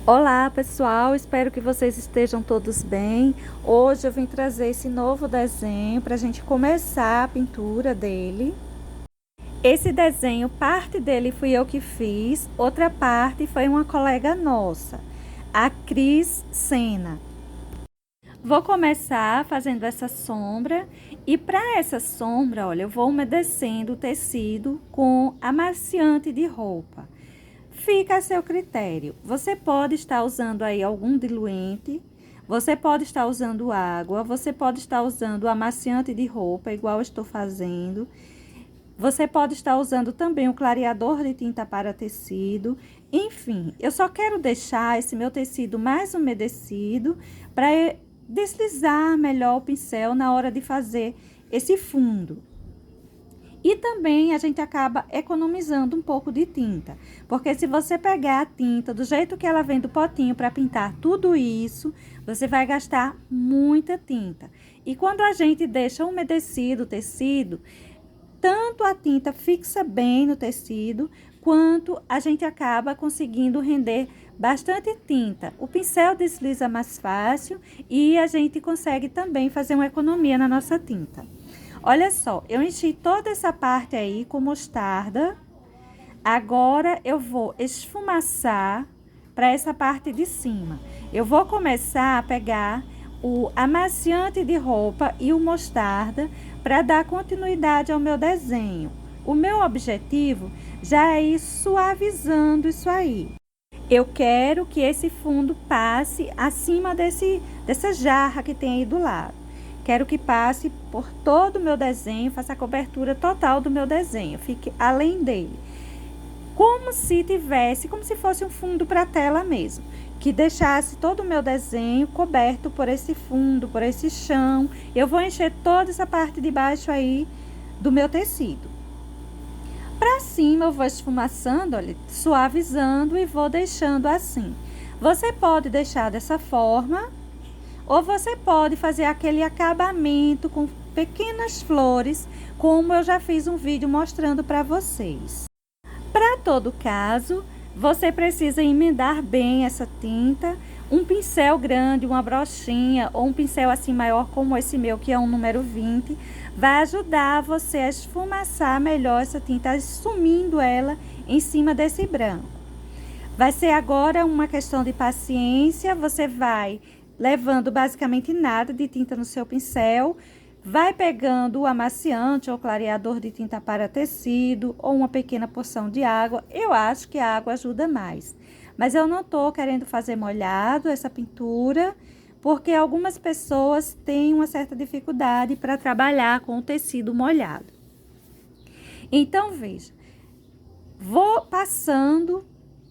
Olá pessoal, espero que vocês estejam todos bem. Hoje eu vim trazer esse novo desenho para a gente começar a pintura dele. Esse desenho, parte dele fui eu que fiz, outra parte foi uma colega nossa, a Cris Sena. Vou começar fazendo essa sombra e para essa sombra, olha, eu vou umedecendo o tecido com amaciante de roupa. Fica a seu critério. Você pode estar usando aí algum diluente, você pode estar usando água, você pode estar usando amaciante de roupa, igual eu estou fazendo. Você pode estar usando também o clareador de tinta para tecido. Enfim, eu só quero deixar esse meu tecido mais umedecido para deslizar melhor o pincel na hora de fazer esse fundo. E também a gente acaba economizando um pouco de tinta, porque se você pegar a tinta do jeito que ela vem do potinho para pintar tudo isso, você vai gastar muita tinta. E quando a gente deixa umedecido o tecido, tanto a tinta fixa bem no tecido, quanto a gente acaba conseguindo render bastante tinta. O pincel desliza mais fácil e a gente consegue também fazer uma economia na nossa tinta. Olha só, eu enchi toda essa parte aí com mostarda. Agora eu vou esfumaçar para essa parte de cima. Eu vou começar a pegar o amaciante de roupa e o mostarda para dar continuidade ao meu desenho. O meu objetivo já é ir suavizando isso aí. Eu quero que esse fundo passe acima dessa jarra que tem aí do lado. Quero que passe por todo o meu desenho, faça a cobertura total do meu desenho, fique além dele. Como se fosse um fundo para tela mesmo, que deixasse todo o meu desenho coberto por esse fundo, por esse chão. Eu vou encher toda essa parte de baixo aí do meu tecido. Para cima eu vou esfumaçando, olha, suavizando e vou deixando assim. Você pode deixar dessa forma, ou você pode fazer aquele acabamento com pequenas flores, como eu já fiz um vídeo mostrando para vocês. Para todo caso, você precisa emendar bem essa tinta. Um pincel grande, uma brochinha ou um pincel assim maior como esse meu, que é um número 20, vai ajudar você a esfumaçar melhor essa tinta, sumindo ela em cima desse branco. Vai ser agora uma questão de paciência, você vai levando basicamente nada de tinta no seu pincel, vai pegando o amaciante ou clareador de tinta para tecido ou uma pequena porção de água. Eu acho que a água ajuda mais, mas eu não estou querendo fazer molhado essa pintura, porque algumas pessoas têm uma certa dificuldade para trabalhar com o tecido molhado. Então, veja, vou passando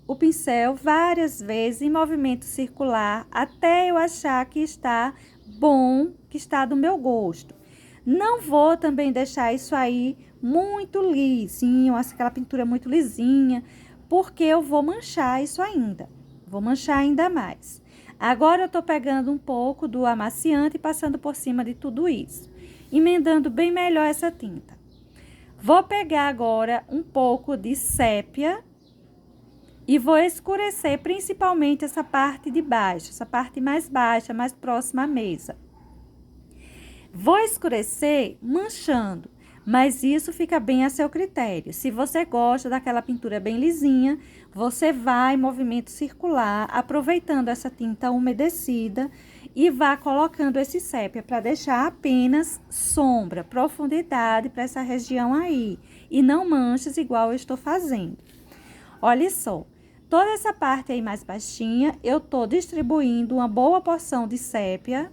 o pincel várias vezes em movimento circular até eu achar que está bom, que está do meu gosto. Não vou também deixar isso aí muito lisinho, aquela pintura muito lisinha, porque eu vou manchar isso ainda. Vou manchar ainda mais. Agora eu tô pegando um pouco do amaciante e passando por cima de tudo isso, emendando bem melhor essa tinta. Vou pegar agora um pouco de sépia e vou escurecer principalmente essa parte de baixo, essa parte mais baixa, mais próxima à mesa. Vou escurecer manchando, mas isso fica bem a seu critério. Se você gosta daquela pintura bem lisinha, você vai em movimento circular, aproveitando essa tinta umedecida e vá colocando esse sépia para deixar apenas sombra, profundidade para essa região aí, e não manchas igual eu estou fazendo. Olha só. Toda essa parte aí mais baixinha, eu tô distribuindo uma boa porção de sépia.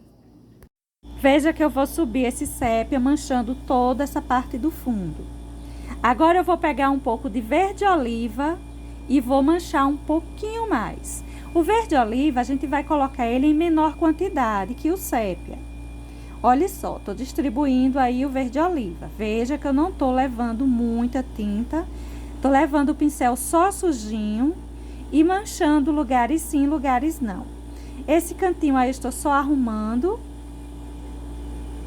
Veja que eu vou subir esse sépia manchando toda essa parte do fundo. Agora eu vou pegar um pouco de verde oliva e vou manchar um pouquinho mais. O verde oliva, a gente vai colocar ele em menor quantidade que o sépia. Olha só, tô distribuindo aí o verde oliva. Veja que eu não tô levando muita tinta, tô levando o pincel só sujinho e manchando lugares sim, lugares não. Esse cantinho aí eu estou só arrumando,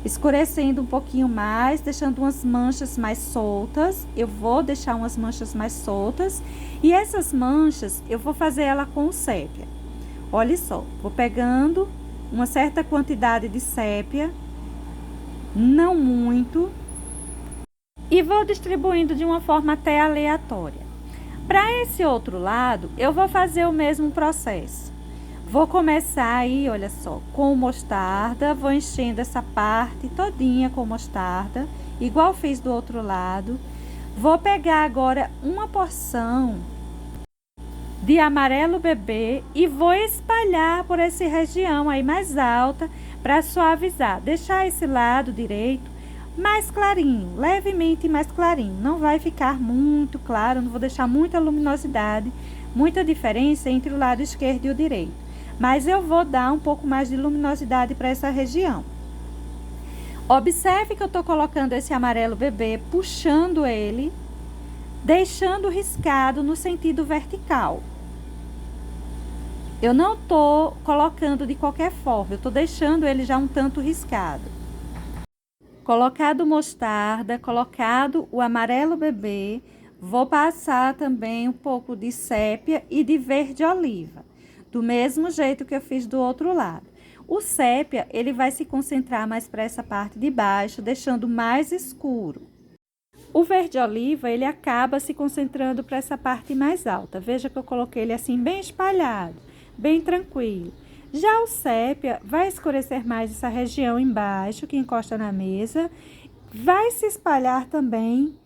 escurecendo um pouquinho mais, deixando umas manchas mais soltas. Eu vou deixar umas manchas mais soltas e essas manchas eu vou fazer ela com o sépia. Olha só, vou pegando uma certa quantidade de sépia, não muito, e vou distribuindo de uma forma até aleatória. Para esse outro lado, eu vou fazer o mesmo processo. Vou começar aí, olha só, com mostarda, vou enchendo essa parte todinha com mostarda, igual fiz do outro lado. Vou pegar agora uma porção de amarelo bebê e vou espalhar por essa região aí mais alta para suavizar. Deixar esse lado direito mais clarinho, levemente mais clarinho. Não vai ficar muito claro, não vou deixar muita luminosidade, muita diferença entre o lado esquerdo e o direito. Mas eu vou dar um pouco mais de luminosidade para essa região. Observe que eu estou colocando esse amarelo bebê, puxando ele, deixando riscado no sentido vertical. Eu não estou colocando de qualquer forma, eu estou deixando ele já um tanto riscado. Colocado mostarda, colocado o amarelo bebê, vou passar também um pouco de sépia e de verde oliva, do mesmo jeito que eu fiz do outro lado. O sépia, ele vai se concentrar mais para essa parte de baixo, deixando mais escuro. O verde oliva, ele acaba se concentrando para essa parte mais alta. Veja que eu coloquei ele assim bem espalhado, bem tranquilo. Já o sépia vai escurecer mais essa região embaixo, que encosta na mesa. Vai se espalhar também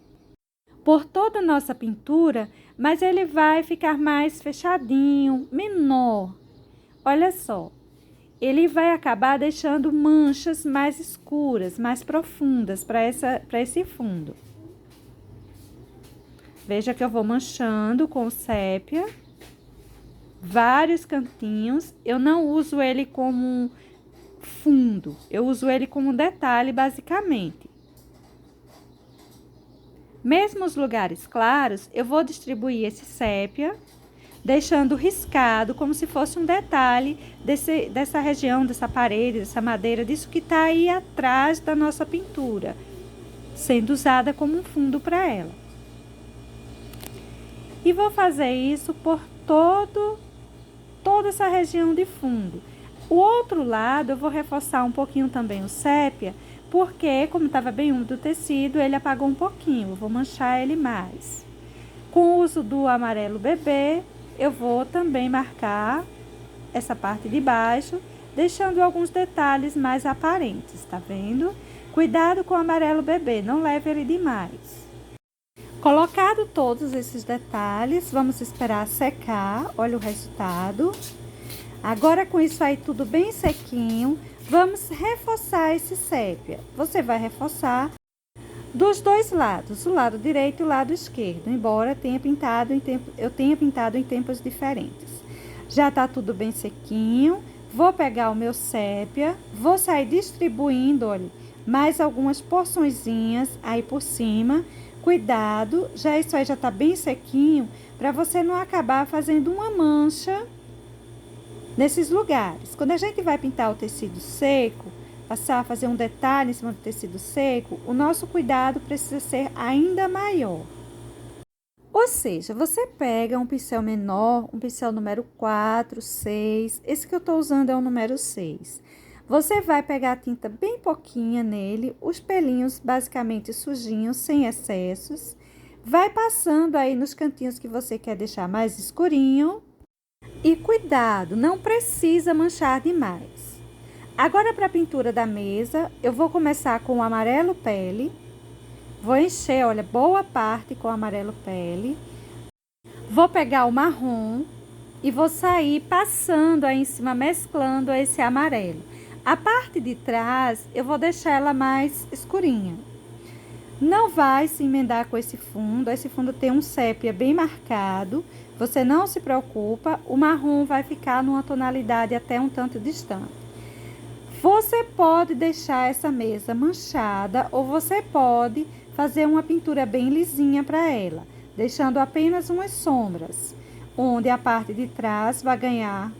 por toda a nossa pintura, mas ele vai ficar mais fechadinho, menor. Olha só. Ele vai acabar deixando manchas mais escuras, mais profundas para esse fundo. Veja que eu vou manchando com o sépia, vários cantinhos. Eu não uso ele como fundo, eu uso ele como detalhe, basicamente. Mesmo os lugares claros, eu vou distribuir esse sépia, deixando riscado como se fosse um detalhe dessa região, dessa parede, dessa madeira, disso que está aí atrás da nossa pintura, sendo usada como um fundo para ela. E vou fazer isso por toda essa região de fundo. O outro lado eu vou reforçar um pouquinho também o sépia, porque como estava bem úmido o tecido, ele apagou um pouquinho, eu vou manchar ele mais. Com o uso do amarelo bebê, eu vou também marcar essa parte de baixo, deixando alguns detalhes mais aparentes, tá vendo? Cuidado com o amarelo bebê, não leve ele demais. Colocado todos esses detalhes, vamos esperar secar, olha o resultado. Agora com isso aí tudo bem sequinho, vamos reforçar esse sépia. Você vai reforçar dos dois lados, o lado direito e o lado esquerdo, embora eu tenha pintado em tempos diferentes. Já tá tudo bem sequinho, vou pegar o meu sépia, vou sair distribuindo, olha, mais algumas porçõezinhas aí por cima. Cuidado, isso aí já tá bem sequinho, para você não acabar fazendo uma mancha nesses lugares. Quando a gente vai pintar o tecido seco, passar a fazer um detalhe em cima do tecido seco, o nosso cuidado precisa ser ainda maior. Ou seja, você pega um pincel menor, um pincel número 4, 6, esse que eu estou usando é o número 6. Você vai pegar a tinta bem pouquinha nele, os pelinhos basicamente sujinhos, sem excessos. Vai passando aí nos cantinhos que você quer deixar mais escurinho. E cuidado, não precisa manchar demais. Agora, para a pintura da mesa, eu vou começar com o amarelo pele. Vou encher, olha, boa parte com o amarelo pele. Vou pegar o marrom e vou sair passando aí em cima, mesclando esse amarelo. A parte de trás, eu vou deixar ela mais escurinha. Não vai se emendar com esse fundo tem um sépia bem marcado. Você não se preocupa, o marrom vai ficar numa tonalidade até um tanto distante. Você pode deixar essa mesa manchada ou você pode fazer uma pintura bem lisinha para ela, deixando apenas umas sombras, onde a parte de trás vai ganhar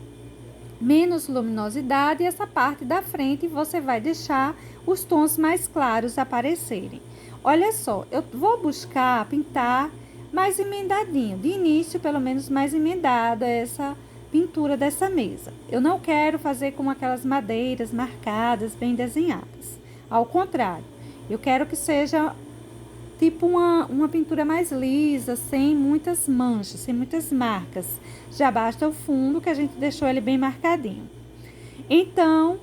menos luminosidade e essa parte da frente você vai deixar os tons mais claros aparecerem. Olha só, eu vou buscar pintar mais emendadinho, de início pelo menos mais emendada pintura dessa mesa. Eu não quero fazer com aquelas madeiras marcadas, bem desenhadas. Ao contrário, eu quero que seja tipo uma pintura mais lisa, sem muitas manchas, sem muitas marcas. Já basta o fundo, que a gente deixou ele bem marcadinho. Então,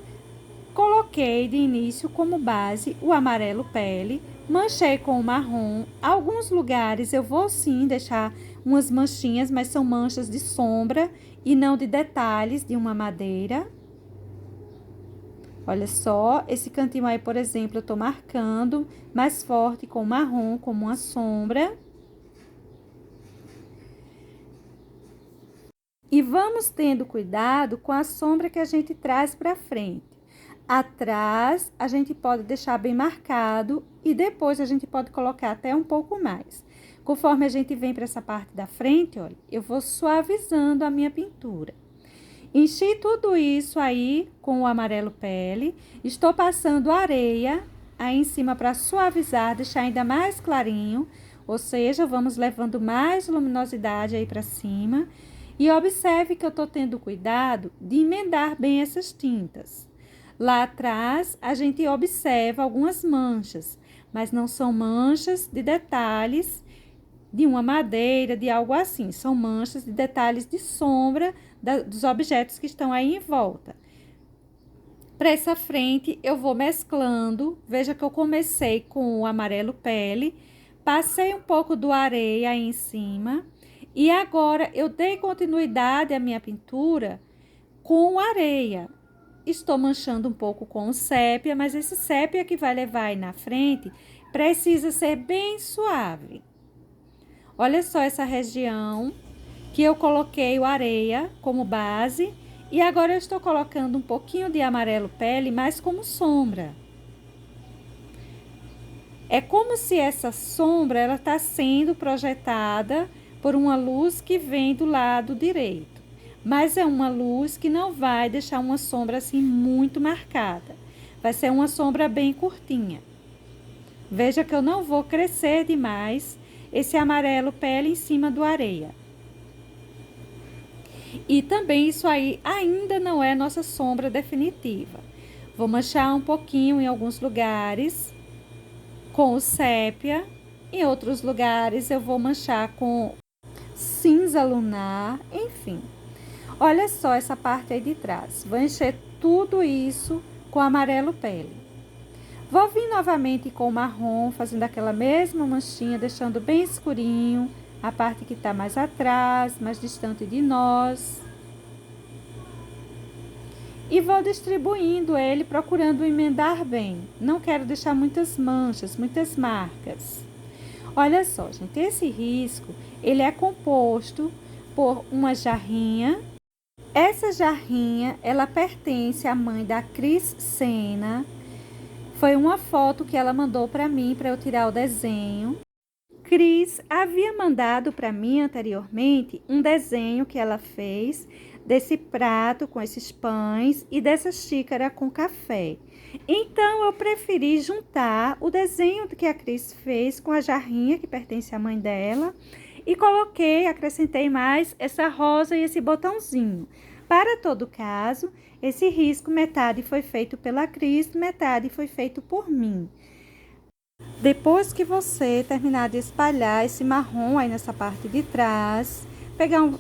coloquei de início como base o amarelo pele, manchei com o marrom. Alguns lugares eu vou sim deixar umas manchinhas, mas são manchas de sombra e não de detalhes de uma madeira. Olha só, esse cantinho aí, por exemplo, eu tô marcando mais forte com o marrom, como uma sombra. E vamos tendo cuidado com a sombra que a gente traz para frente. Atrás, a gente pode deixar bem marcado e depois a gente pode colocar até um pouco mais. Conforme a gente vem para essa parte da frente, olha, eu vou suavizando a minha pintura. Enchi tudo isso aí com o amarelo pele. Estou passando areia aí em cima para suavizar, deixar ainda mais clarinho. Ou seja, vamos levando mais luminosidade aí para cima. E observe que eu estou tendo cuidado de emendar bem essas tintas. Lá atrás, a gente observa algumas manchas, mas não são manchas de detalhes de uma madeira, de algo assim. São manchas de detalhes de sombra dos objetos que estão aí em volta. Para essa frente, eu vou mesclando. Veja que eu comecei com o amarelo pele, passei um pouco do areia aí em cima. E agora, eu dei continuidade à minha pintura com areia. Estou manchando um pouco com o sépia, mas esse sépia que vai levar aí na frente precisa ser bem suave. Olha só essa região que eu coloquei o areia como base e agora eu estou colocando um pouquinho de amarelo pele, mas como sombra. É como se essa sombra ela está sendo projetada por uma luz que vem do lado direito, mas é uma luz que não vai deixar uma sombra assim muito marcada. Vai ser uma sombra bem curtinha. Veja que eu não vou crescer demais esse amarelo pele em cima do areia. E também isso aí ainda não é nossa sombra definitiva. Vou manchar um pouquinho em alguns lugares com o sépia, em outros lugares eu vou manchar com cinza lunar, enfim. Olha só essa parte aí de trás. Vou encher tudo isso com amarelo pele. Vou vir novamente com o marrom, fazendo aquela mesma manchinha, deixando bem escurinho a parte que está mais atrás, mais distante de nós. E vou distribuindo ele, procurando emendar bem. Não quero deixar muitas manchas, muitas marcas. Olha só, gente, esse risco, ele é composto por uma jarrinha. Essa jarrinha, ela pertence à mãe da Cris Sena. Foi uma foto que ela mandou para mim, para eu tirar o desenho. Cris havia mandado para mim anteriormente um desenho que ela fez desse prato com esses pães e dessa xícara com café. Então, eu preferi juntar o desenho que a Cris fez com a jarrinha que pertence à mãe dela e coloquei, acrescentei mais essa rosa e esse botãozinho. Para todo caso, esse risco metade foi feito pela Cris, metade foi feito por mim. Depois que você terminar de espalhar esse marrom aí nessa parte de trás,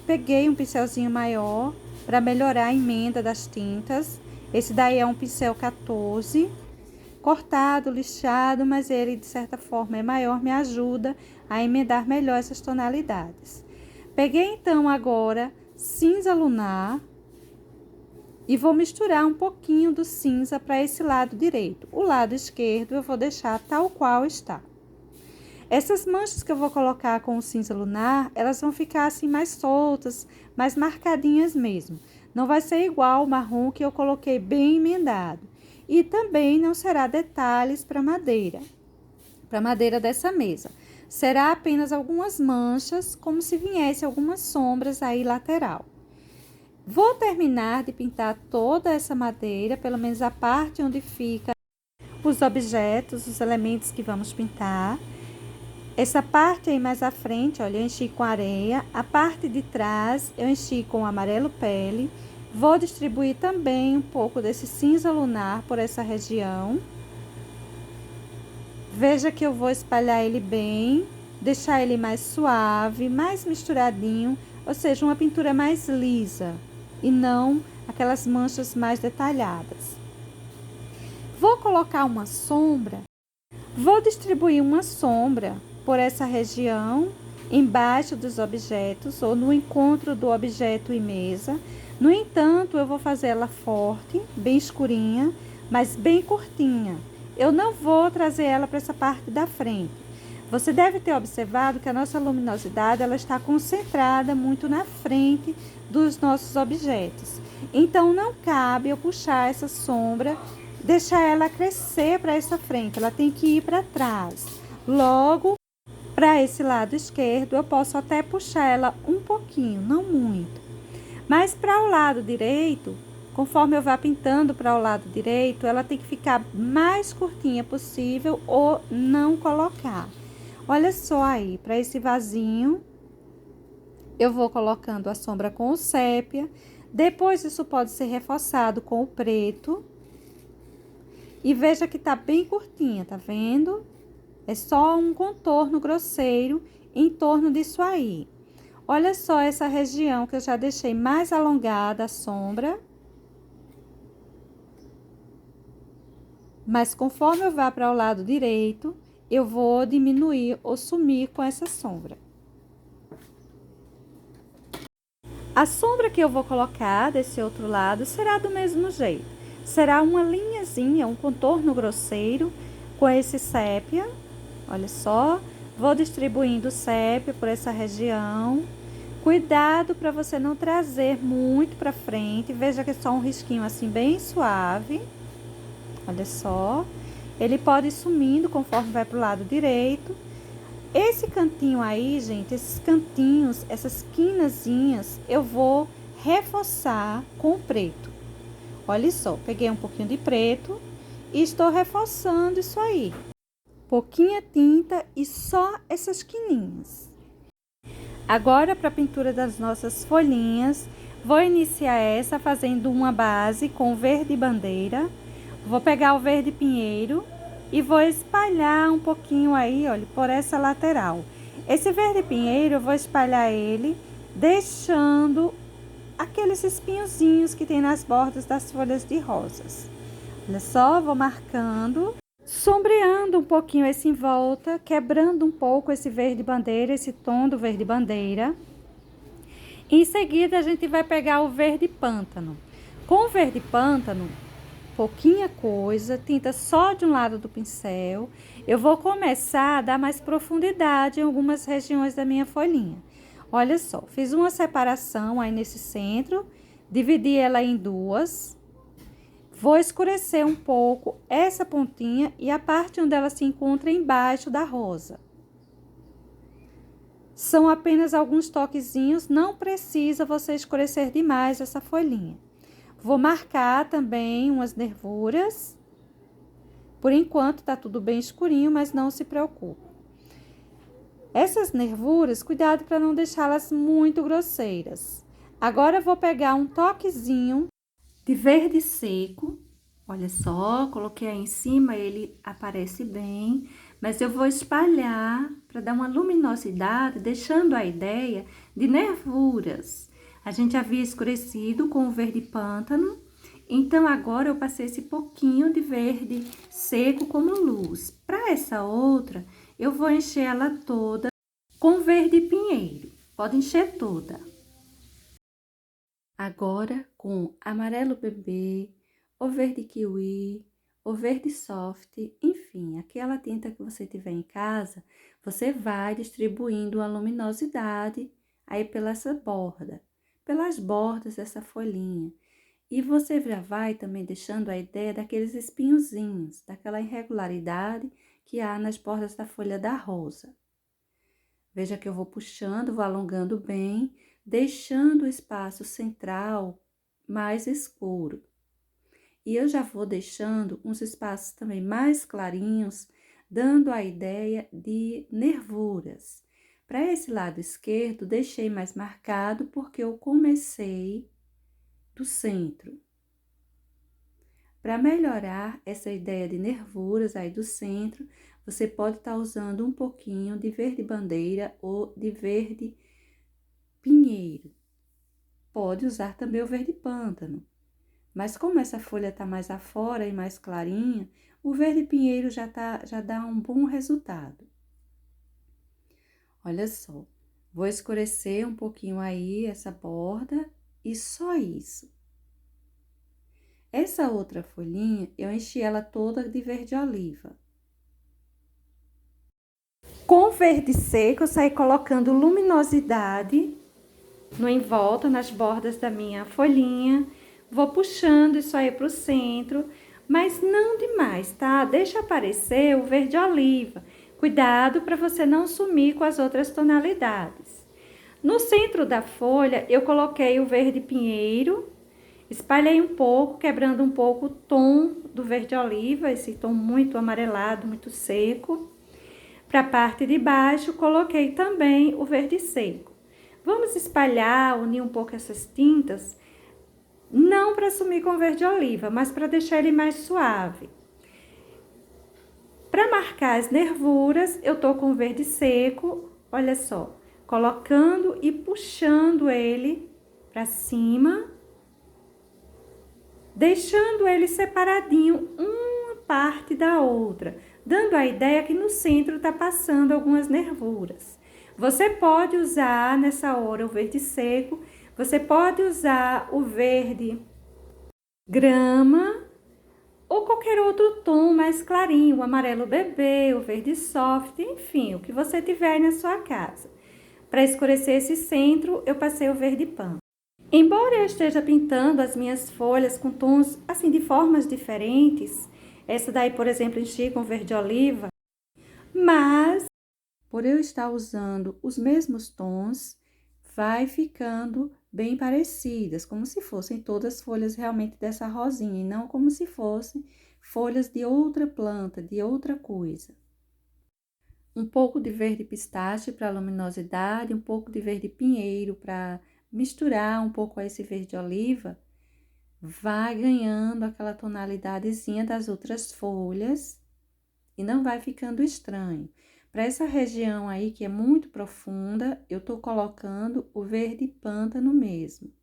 peguei um pincelzinho maior para melhorar a emenda das tintas. Esse daí é um pincel 14, cortado, lixado, mas ele de certa forma é maior, me ajuda a emendar melhor essas tonalidades. Peguei então agora cinza lunar e vou misturar um pouquinho do cinza para esse lado direito. O lado esquerdo eu vou deixar tal qual está. Essas manchas que eu vou colocar com o cinza lunar, elas vão ficar assim mais soltas, mais marcadinhas mesmo. Não vai ser igual o marrom que eu coloquei bem emendado. E também não será detalhes para madeira dessa mesa. Será apenas algumas manchas, como se viesse algumas sombras aí lateral. Vou terminar de pintar toda essa madeira, pelo menos a parte onde fica os objetos, os elementos que vamos pintar. Essa parte aí mais à frente, olha, eu enchi com areia. A parte de trás eu enchi com amarelo pele. Vou distribuir também um pouco desse cinza lunar por essa região. Veja que eu vou espalhar ele bem, deixar ele mais suave, mais misturadinho, ou seja, uma pintura mais lisa e não aquelas manchas mais detalhadas. Vou colocar uma sombra, vou distribuir uma sombra por essa região, embaixo dos objetos ou no encontro do objeto e mesa. No entanto, eu vou fazer ela forte, bem escurinha, mas bem curtinha. Eu não vou trazer ela para essa parte da frente. Você deve ter observado que a nossa luminosidade ela está concentrada muito na frente dos nossos objetos. Então, não cabe eu puxar essa sombra, deixar ela crescer para essa frente. Ela tem que ir para trás. Logo, para esse lado esquerdo, eu posso até puxar ela um pouquinho, não muito. Mas para o lado direito, conforme eu vá pintando para o lado direito, ela tem que ficar mais curtinha possível ou não colocar. Olha só aí, para esse vasinho, eu vou colocando a sombra com o sépia. Depois isso pode ser reforçado com o preto. E veja que tá bem curtinha, tá vendo? É só um contorno grosseiro em torno disso aí. Olha só essa região que eu já deixei mais alongada a sombra. Mas conforme eu vá para o lado direito, eu vou diminuir ou sumir com essa sombra. A sombra que eu vou colocar desse outro lado será do mesmo jeito. Será uma linhazinha, um contorno grosseiro com esse sépia. Olha só, vou distribuindo o sépia por essa região. Cuidado para você não trazer muito para frente. Veja que é só um risquinho assim bem suave. Olha só. Ele pode ir sumindo conforme vai para o lado direito. Esse cantinho aí, gente, esses cantinhos, essas quinazinhas, eu vou reforçar com o preto. Olha só, peguei um pouquinho de preto e estou reforçando isso aí. Pouquinha tinta e só essas quininhas. Agora, para a pintura das nossas folhinhas, vou iniciar essa fazendo uma base com verde bandeira. Vou pegar o verde pinheiro e vou espalhar um pouquinho aí, olha, por essa lateral. Esse verde pinheiro, eu vou espalhar ele, deixando aqueles espinhozinhos que tem nas bordas das folhas de rosas. Olha só, vou marcando, sombreando um pouquinho esse em volta, quebrando um pouco esse verde bandeira, esse tom do verde bandeira. Em seguida, a gente vai pegar o verde pântano. Com o verde pântano, pouquinha coisa, tinta só de um lado do pincel. Eu vou começar a dar mais profundidade em algumas regiões da minha folhinha. Olha só, fiz uma separação aí nesse centro, dividi ela em duas. Vou escurecer um pouco essa pontinha e a parte onde ela se encontra embaixo da rosa. São apenas alguns toquezinhos, não precisa você escurecer demais essa folhinha. Vou marcar também umas nervuras. Por enquanto tá tudo bem escurinho, mas não se preocupe. Essas nervuras, cuidado para não deixá-las muito grosseiras. Agora eu vou pegar um toquezinho de verde seco. Olha só, coloquei aí em cima, ele aparece bem, mas eu vou espalhar para dar uma luminosidade, deixando a ideia de nervuras. A gente havia escurecido com o verde pântano, então agora eu passei esse pouquinho de verde seco como luz. Para essa outra, eu vou encher ela toda com verde pinheiro, pode encher toda. Agora, com amarelo bebê, ou verde kiwi, ou verde soft, enfim, aquela tinta que você tiver em casa, você vai distribuindo a luminosidade aí pelas bordas dessa folhinha. E você já vai também deixando a ideia daqueles espinhozinhos, daquela irregularidade que há nas bordas da folha da rosa. Veja que eu vou puxando, vou alongando bem, deixando o espaço central mais escuro. E eu já vou deixando uns espaços também mais clarinhos dando a ideia de nervuras. Para esse lado esquerdo, deixei mais marcado porque eu comecei do centro. Para melhorar essa ideia de nervuras aí do centro, você pode estar usando um pouquinho de verde bandeira ou de verde pinheiro. Pode usar também o verde pântano. Mas como essa folha está mais afora e mais clarinha, o verde pinheiro já dá um bom resultado. Olha só, vou escurecer um pouquinho aí essa borda e só isso. Essa outra folhinha, eu enchi ela toda de verde oliva. Com verde seco, eu saí colocando luminosidade no em volta, nas bordas da minha folhinha. Vou puxando isso aí pro centro, mas não demais, tá? Deixa aparecer o verde oliva. Cuidado para você não sumir com as outras tonalidades. No centro da folha, eu coloquei o verde pinheiro. Espalhei um pouco, quebrando um pouco o tom do verde oliva, esse tom muito amarelado, muito seco. Para a parte de baixo, coloquei também o verde seco. Vamos espalhar, unir um pouco essas tintas, não para sumir com o verde oliva, mas para deixar ele mais suave. Para marcar as nervuras, eu tô com o verde seco, olha só, colocando e puxando ele para cima, deixando ele separadinho, uma parte da outra, dando a ideia que no centro tá passando algumas nervuras. Você pode usar nessa hora o verde seco, você pode usar o verde grama ou qualquer outro tom mais clarinho, o amarelo bebê, o verde soft, enfim, o que você tiver aí na sua casa. Para escurecer esse centro, eu passei o verde pã. Embora eu esteja pintando as minhas folhas com tons assim de formas diferentes, essa daí, por exemplo, enchi com verde oliva, mas por eu estar usando os mesmos tons, vai ficando bem parecidas, como se fossem todas folhas realmente dessa rosinha, e não como se fossem folhas de outra planta, de outra coisa. Um pouco de verde pistache para luminosidade, um pouco de verde pinheiro para misturar um pouco a esse verde oliva, vai ganhando aquela tonalidadezinha das outras folhas e não vai ficando estranho. Para essa região aí que é muito profunda, eu tô colocando o verde pântano mesmo.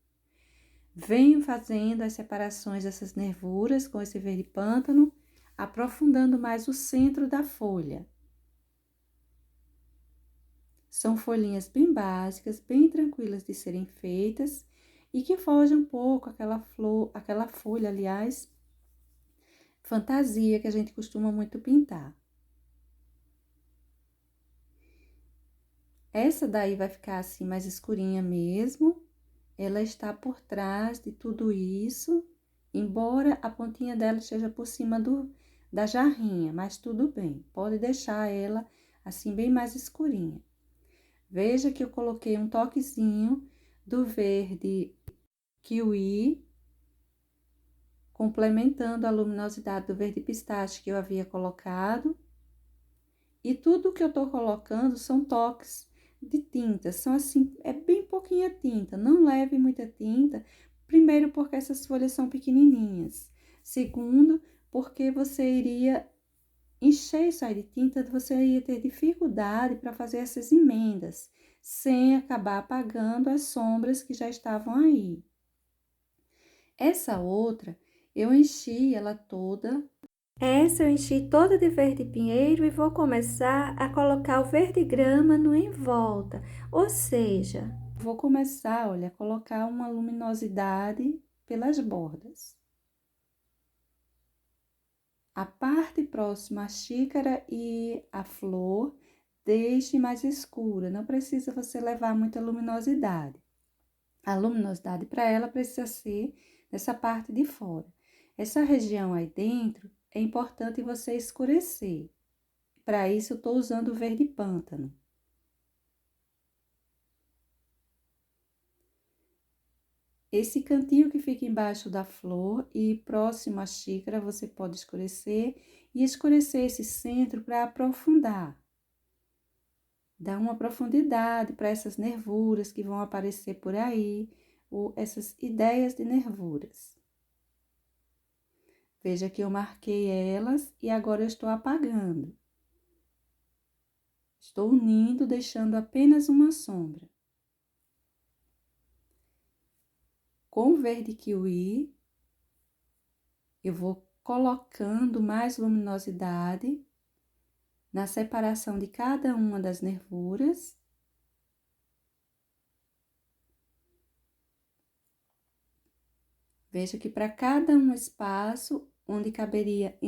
Venho fazendo as separações dessas nervuras com esse verde pântano, aprofundando mais o centro da folha. São folhinhas bem básicas, bem tranquilas de serem feitas e que fogem um pouco aquela folha, aliás, fantasia que a gente costuma muito pintar. Essa daí vai ficar assim mais escurinha mesmo. Ela está por trás de tudo isso, embora a pontinha dela esteja por cima da jarrinha, mas tudo bem. Pode deixar ela assim bem mais escurinha. Veja que eu coloquei um toquezinho do verde kiwi, complementando a luminosidade do verde pistache que eu havia colocado. E tudo que eu tô colocando são toques de tinta, são assim, é bem pouquinha tinta, não leve muita tinta. Primeiro, porque essas folhas são pequenininhas. Segundo, porque você iria encher isso aí de tinta, você ia ter dificuldade para fazer essas emendas, sem acabar apagando as sombras que já estavam aí. Essa outra, eu enchi ela toda. Essa eu enchi toda de verde pinheiro e vou começar a colocar o verde grama no em volta. Ou seja, vou começar, olha, a colocar uma luminosidade pelas bordas. A parte próxima à xícara e à flor, deixe mais escura, não precisa você levar muita luminosidade. A luminosidade para ela precisa ser nessa parte de fora. Essa região aí dentro é importante você escurecer. Para isso, eu estou usando o verde pântano. Esse cantinho que fica embaixo da flor e próximo à xícara, você pode escurecer e escurecer esse centro para aprofundar. Dá uma profundidade para essas nervuras que vão aparecer por aí, ou essas ideias de nervuras. Veja que eu marquei elas e agora eu estou apagando. Estou unindo, deixando apenas uma sombra. Com o verde kiwi, eu vou colocando mais luminosidade na separação de cada uma das nervuras. Veja que para cada um espaço, onde ficaria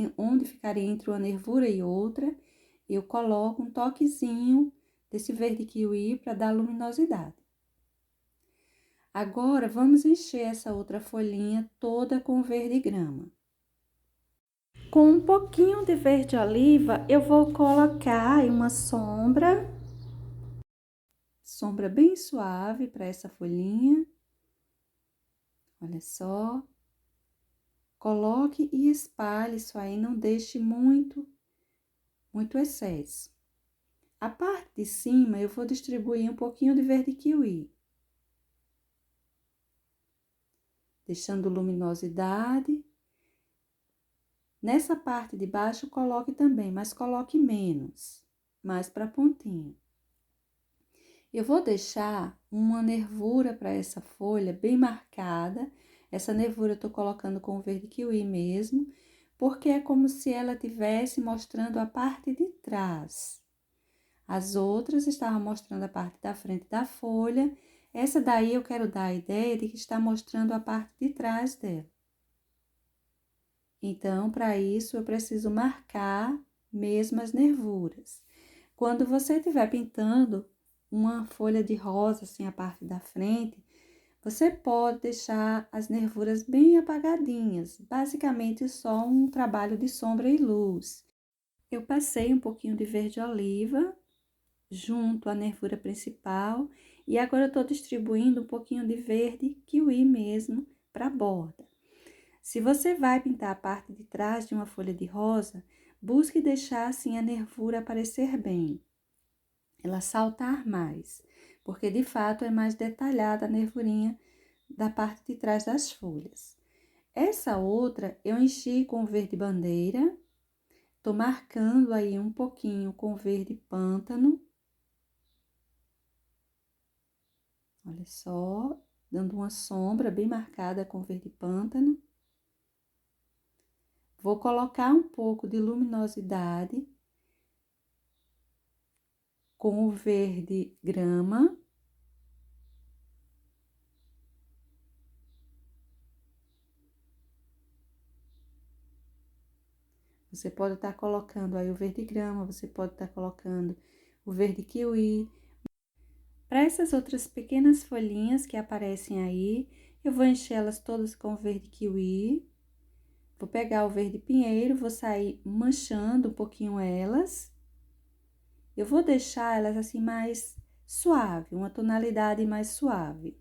entre uma nervura e outra, eu coloco um toquezinho desse verde kiwi para dar luminosidade. Agora, vamos encher essa outra folhinha toda com verde grama. Com um pouquinho de verde oliva, eu vou colocar uma sombra bem suave para essa folhinha. Olha só. Coloque e espalhe isso aí, não deixe muito excesso. A parte de cima, eu vou distribuir um pouquinho de verde kiwi. Deixando luminosidade. Nessa parte de baixo, coloque também, mas coloque menos, mais para pontinha. Eu vou deixar uma nervura para essa folha bem marcada. Essa nervura eu tô colocando com o verde kiwi mesmo, porque é como se ela estivesse mostrando a parte de trás. As outras estavam mostrando a parte da frente da folha. Essa daí eu quero dar a ideia de que está mostrando a parte de trás dela. Então, para isso, eu preciso marcar mesmo as nervuras. Quando você estiver pintando uma folha de rosa, assim, a parte da frente, você pode deixar as nervuras bem apagadinhas, basicamente só um trabalho de sombra e luz. Eu passei um pouquinho de verde oliva junto à nervura principal e agora eu estou distribuindo um pouquinho de verde kiwi mesmo para a borda. Se você vai pintar a parte de trás de uma folha de rosa, busque deixar assim a nervura aparecer bem, ela saltar mais, porque de fato é mais detalhada a nervurinha da parte de trás das folhas. Essa outra eu enchi com verde bandeira, tô marcando aí um pouquinho com verde pântano. Olha só, dando uma sombra bem marcada com verde pântano. Vou colocar um pouco de luminosidade com o verde grama. Você pode estar colocando aí o verde grama, você pode estar colocando o verde kiwi. Para essas outras pequenas folhinhas que aparecem aí, eu vou encher elas todas com o verde kiwi. Vou pegar o verde pinheiro, vou sair manchando um pouquinho elas. Eu vou deixar elas assim mais suave, uma tonalidade mais suave.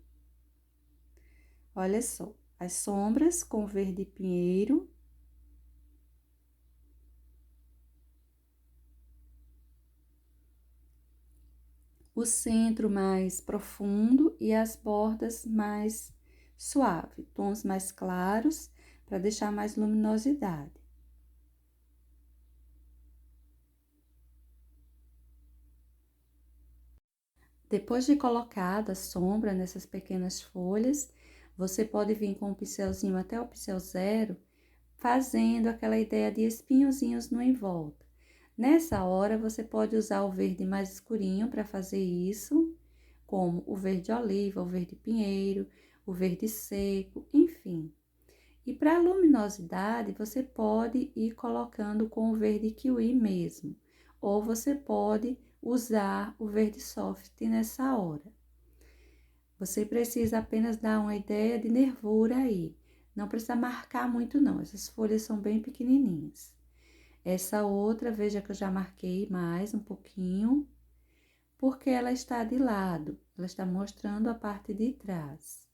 Olha só, as sombras com verde pinheiro. O centro mais profundo e as bordas mais suave, tons mais claros para deixar mais luminosidade. Depois de colocada a sombra nessas pequenas folhas, você pode vir com o pincelzinho até o pincel zero, fazendo aquela ideia de espinhozinhos no em volta. Nessa hora, você pode usar o verde mais escurinho para fazer isso, como o verde oliva, o verde pinheiro, o verde seco, enfim. E para a luminosidade, você pode ir colocando com o verde kiwi mesmo, ou você pode usar o verde soft nessa hora. Você precisa apenas dar uma ideia de nervura aí, não precisa marcar muito não, essas folhas são bem pequenininhas. Essa outra, veja que eu já marquei mais um pouquinho, porque ela está de lado, ela está mostrando a parte de trás.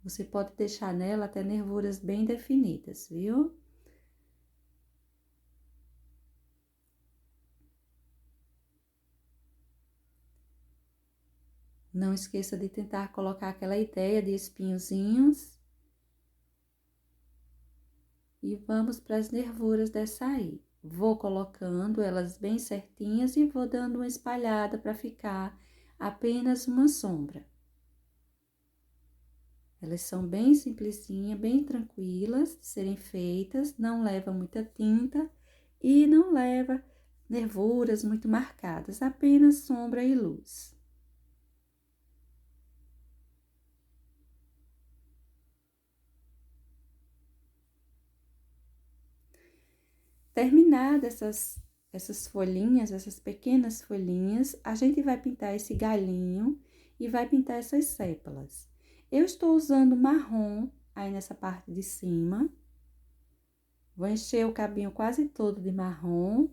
Você pode deixar nela até nervuras bem definidas, viu? Não esqueça de tentar colocar aquela ideia de espinhozinhos. E vamos para as nervuras dessa aí. Vou colocando elas bem certinhas e vou dando uma espalhada para ficar apenas uma sombra. Elas são bem simplesinhas, bem tranquilas de serem feitas, não leva muita tinta e não leva nervuras muito marcadas, apenas sombra e luz. Terminadas essas folhinhas, essas pequenas folhinhas, a gente vai pintar esse galinho e vai pintar essas sépalas. Eu estou usando marrom aí nessa parte de cima. Vou encher o cabinho quase todo de marrom.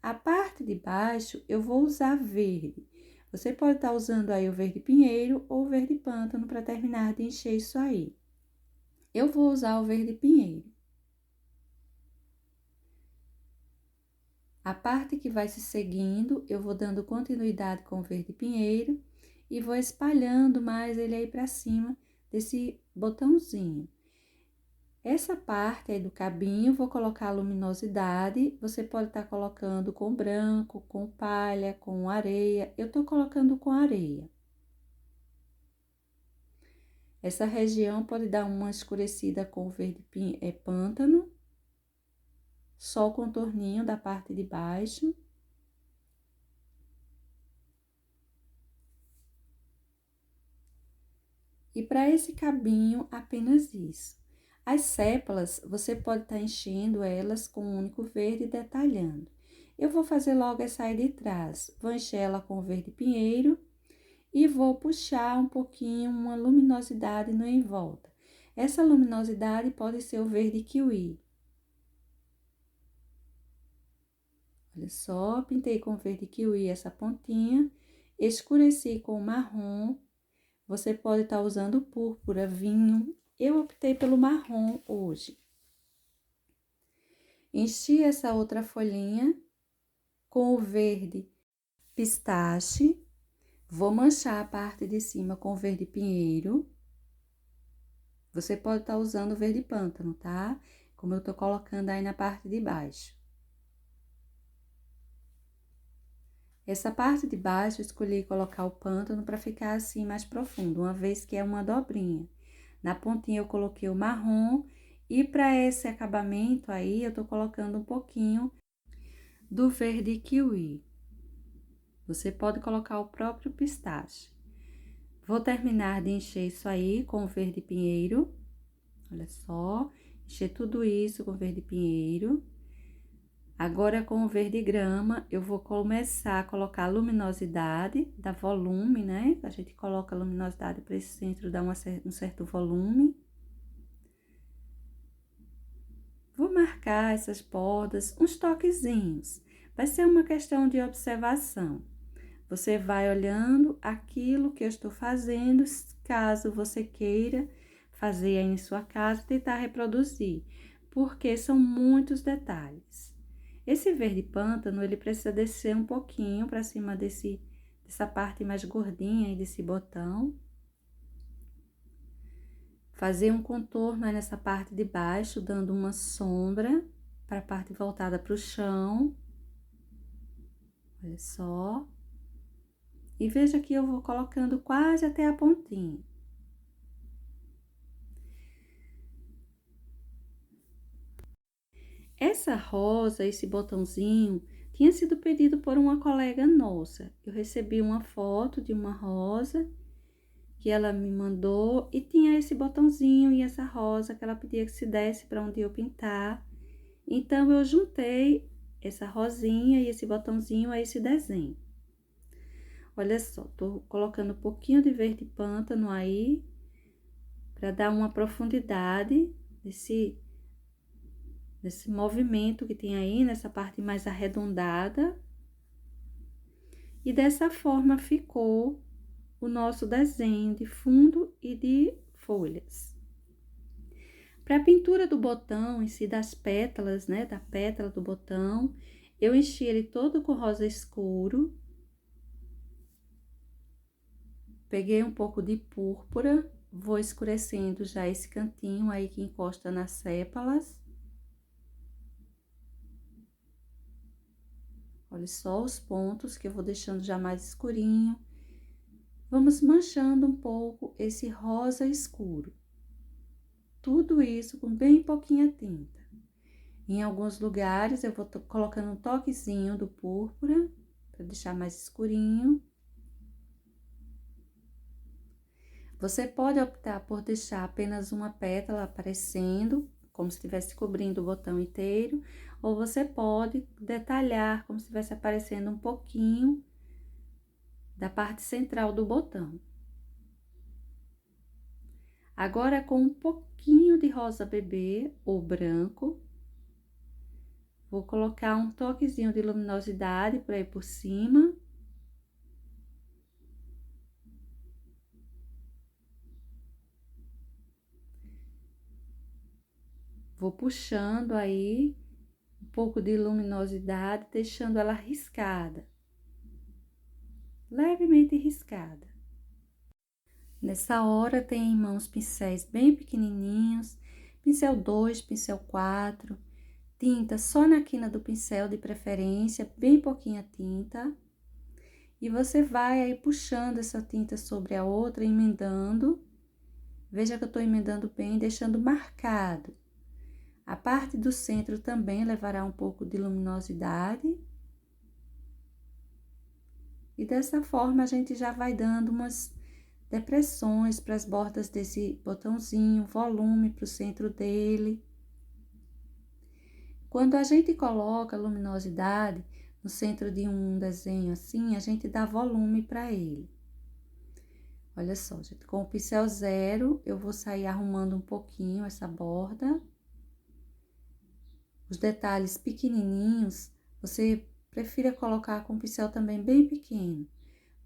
A parte de baixo eu vou usar verde. Você pode estar usando aí o verde pinheiro ou o verde pântano para terminar de encher isso aí. Eu vou usar o verde pinheiro. A parte que vai se seguindo, eu vou dando continuidade com o verde pinheiro e vou espalhando mais ele aí pra cima desse botãozinho. Essa parte aí do cabinho, vou colocar a luminosidade, você pode estar colocando com branco, com palha, com areia, eu tô colocando com areia. Essa região pode dar uma escurecida com o verde pântano, só o contorninho da parte de baixo. E para esse cabinho, apenas isso. As sépalas, você pode estar enchendo elas com um único verde e detalhando. Eu vou fazer logo essa aí de trás. Vou encher ela com verde pinheiro e vou puxar um pouquinho, uma luminosidade no em volta. Essa luminosidade pode ser o verde kiwi. Olha só, pintei com verde kiwi essa pontinha, escureci com marrom. Você pode estar usando púrpura, vinho. Eu optei pelo marrom hoje. Enchi essa outra folhinha com o verde pistache. Vou manchar a parte de cima com verde pinheiro. Você pode estar usando verde pântano, tá? Como eu tô colocando aí na parte de baixo. Essa parte de baixo, eu escolhi colocar o pântano para ficar assim mais profundo, uma vez que é uma dobrinha. Na pontinha eu coloquei o marrom e para esse acabamento aí, eu tô colocando um pouquinho do verde kiwi. Você pode colocar o próprio pistache. Vou terminar de encher isso aí com o verde pinheiro. Olha só, encher tudo isso com verde pinheiro. Agora, com o verde grama, eu vou começar a colocar a luminosidade, dá volume, né? A gente coloca a luminosidade para esse centro, dá um certo volume. Vou marcar essas bordas, uns toquezinhos. Vai ser uma questão de observação. Você vai olhando aquilo que eu estou fazendo, caso você queira fazer aí em sua casa, tentar reproduzir, porque são muitos detalhes. Esse verde pântano, ele precisa descer um pouquinho para cima dessa parte mais gordinha aí desse botão. Fazer um contorno aí nessa parte de baixo, dando uma sombra para a parte voltada para o chão. Olha só. E veja que eu vou colocando quase até a pontinha. Essa rosa, esse botãozinho, tinha sido pedido por uma colega nossa. Eu recebi uma foto de uma rosa que ela me mandou e tinha esse botãozinho e essa rosa que ela pedia que se desse para onde eu pintar. Então, eu juntei essa rosinha e esse botãozinho a esse desenho. Olha só, tô colocando um pouquinho de verde pântano aí, para dar uma profundidade desse movimento que tem aí, nessa parte mais arredondada. E dessa forma ficou o nosso desenho de fundo e de folhas. Para a pintura do botão em si, das pétalas, né, da pétala do botão, eu enchi ele todo com rosa escuro. Peguei um pouco de púrpura, vou escurecendo já esse cantinho aí que encosta nas sépalas. Olha só os pontos que eu vou deixando já mais escurinho. Vamos manchando um pouco esse rosa escuro. Tudo isso com bem pouquinha tinta. Em alguns lugares eu vou colocando um toquezinho do púrpura, para deixar mais escurinho. Você pode optar por deixar apenas uma pétala aparecendo, como se estivesse cobrindo o botão inteiro, ou você pode detalhar como se estivesse aparecendo um pouquinho da parte central do botão. Agora, com um pouquinho de rosa bebê ou branco, vou colocar um toquezinho de luminosidade por aí por cima. Vou puxando aí um pouco de luminosidade, deixando ela riscada, levemente riscada. Nessa hora, tem em mãos pincéis bem pequenininhos, pincel 2, pincel 4, tinta só na quina do pincel de preferência, bem pouquinha tinta. E você vai aí puxando essa tinta sobre a outra, emendando. Veja que eu tô emendando bem, deixando marcado. A parte do centro também levará um pouco de luminosidade. E dessa forma, a gente já vai dando umas depressões para as bordas desse botãozinho, volume para o centro dele. Quando a gente coloca luminosidade no centro de um desenho assim, a gente dá volume para ele. Olha só, gente, com o pincel 0, eu vou sair arrumando um pouquinho essa borda. Os detalhes pequenininhos, você prefira colocar com o pincel também bem pequeno,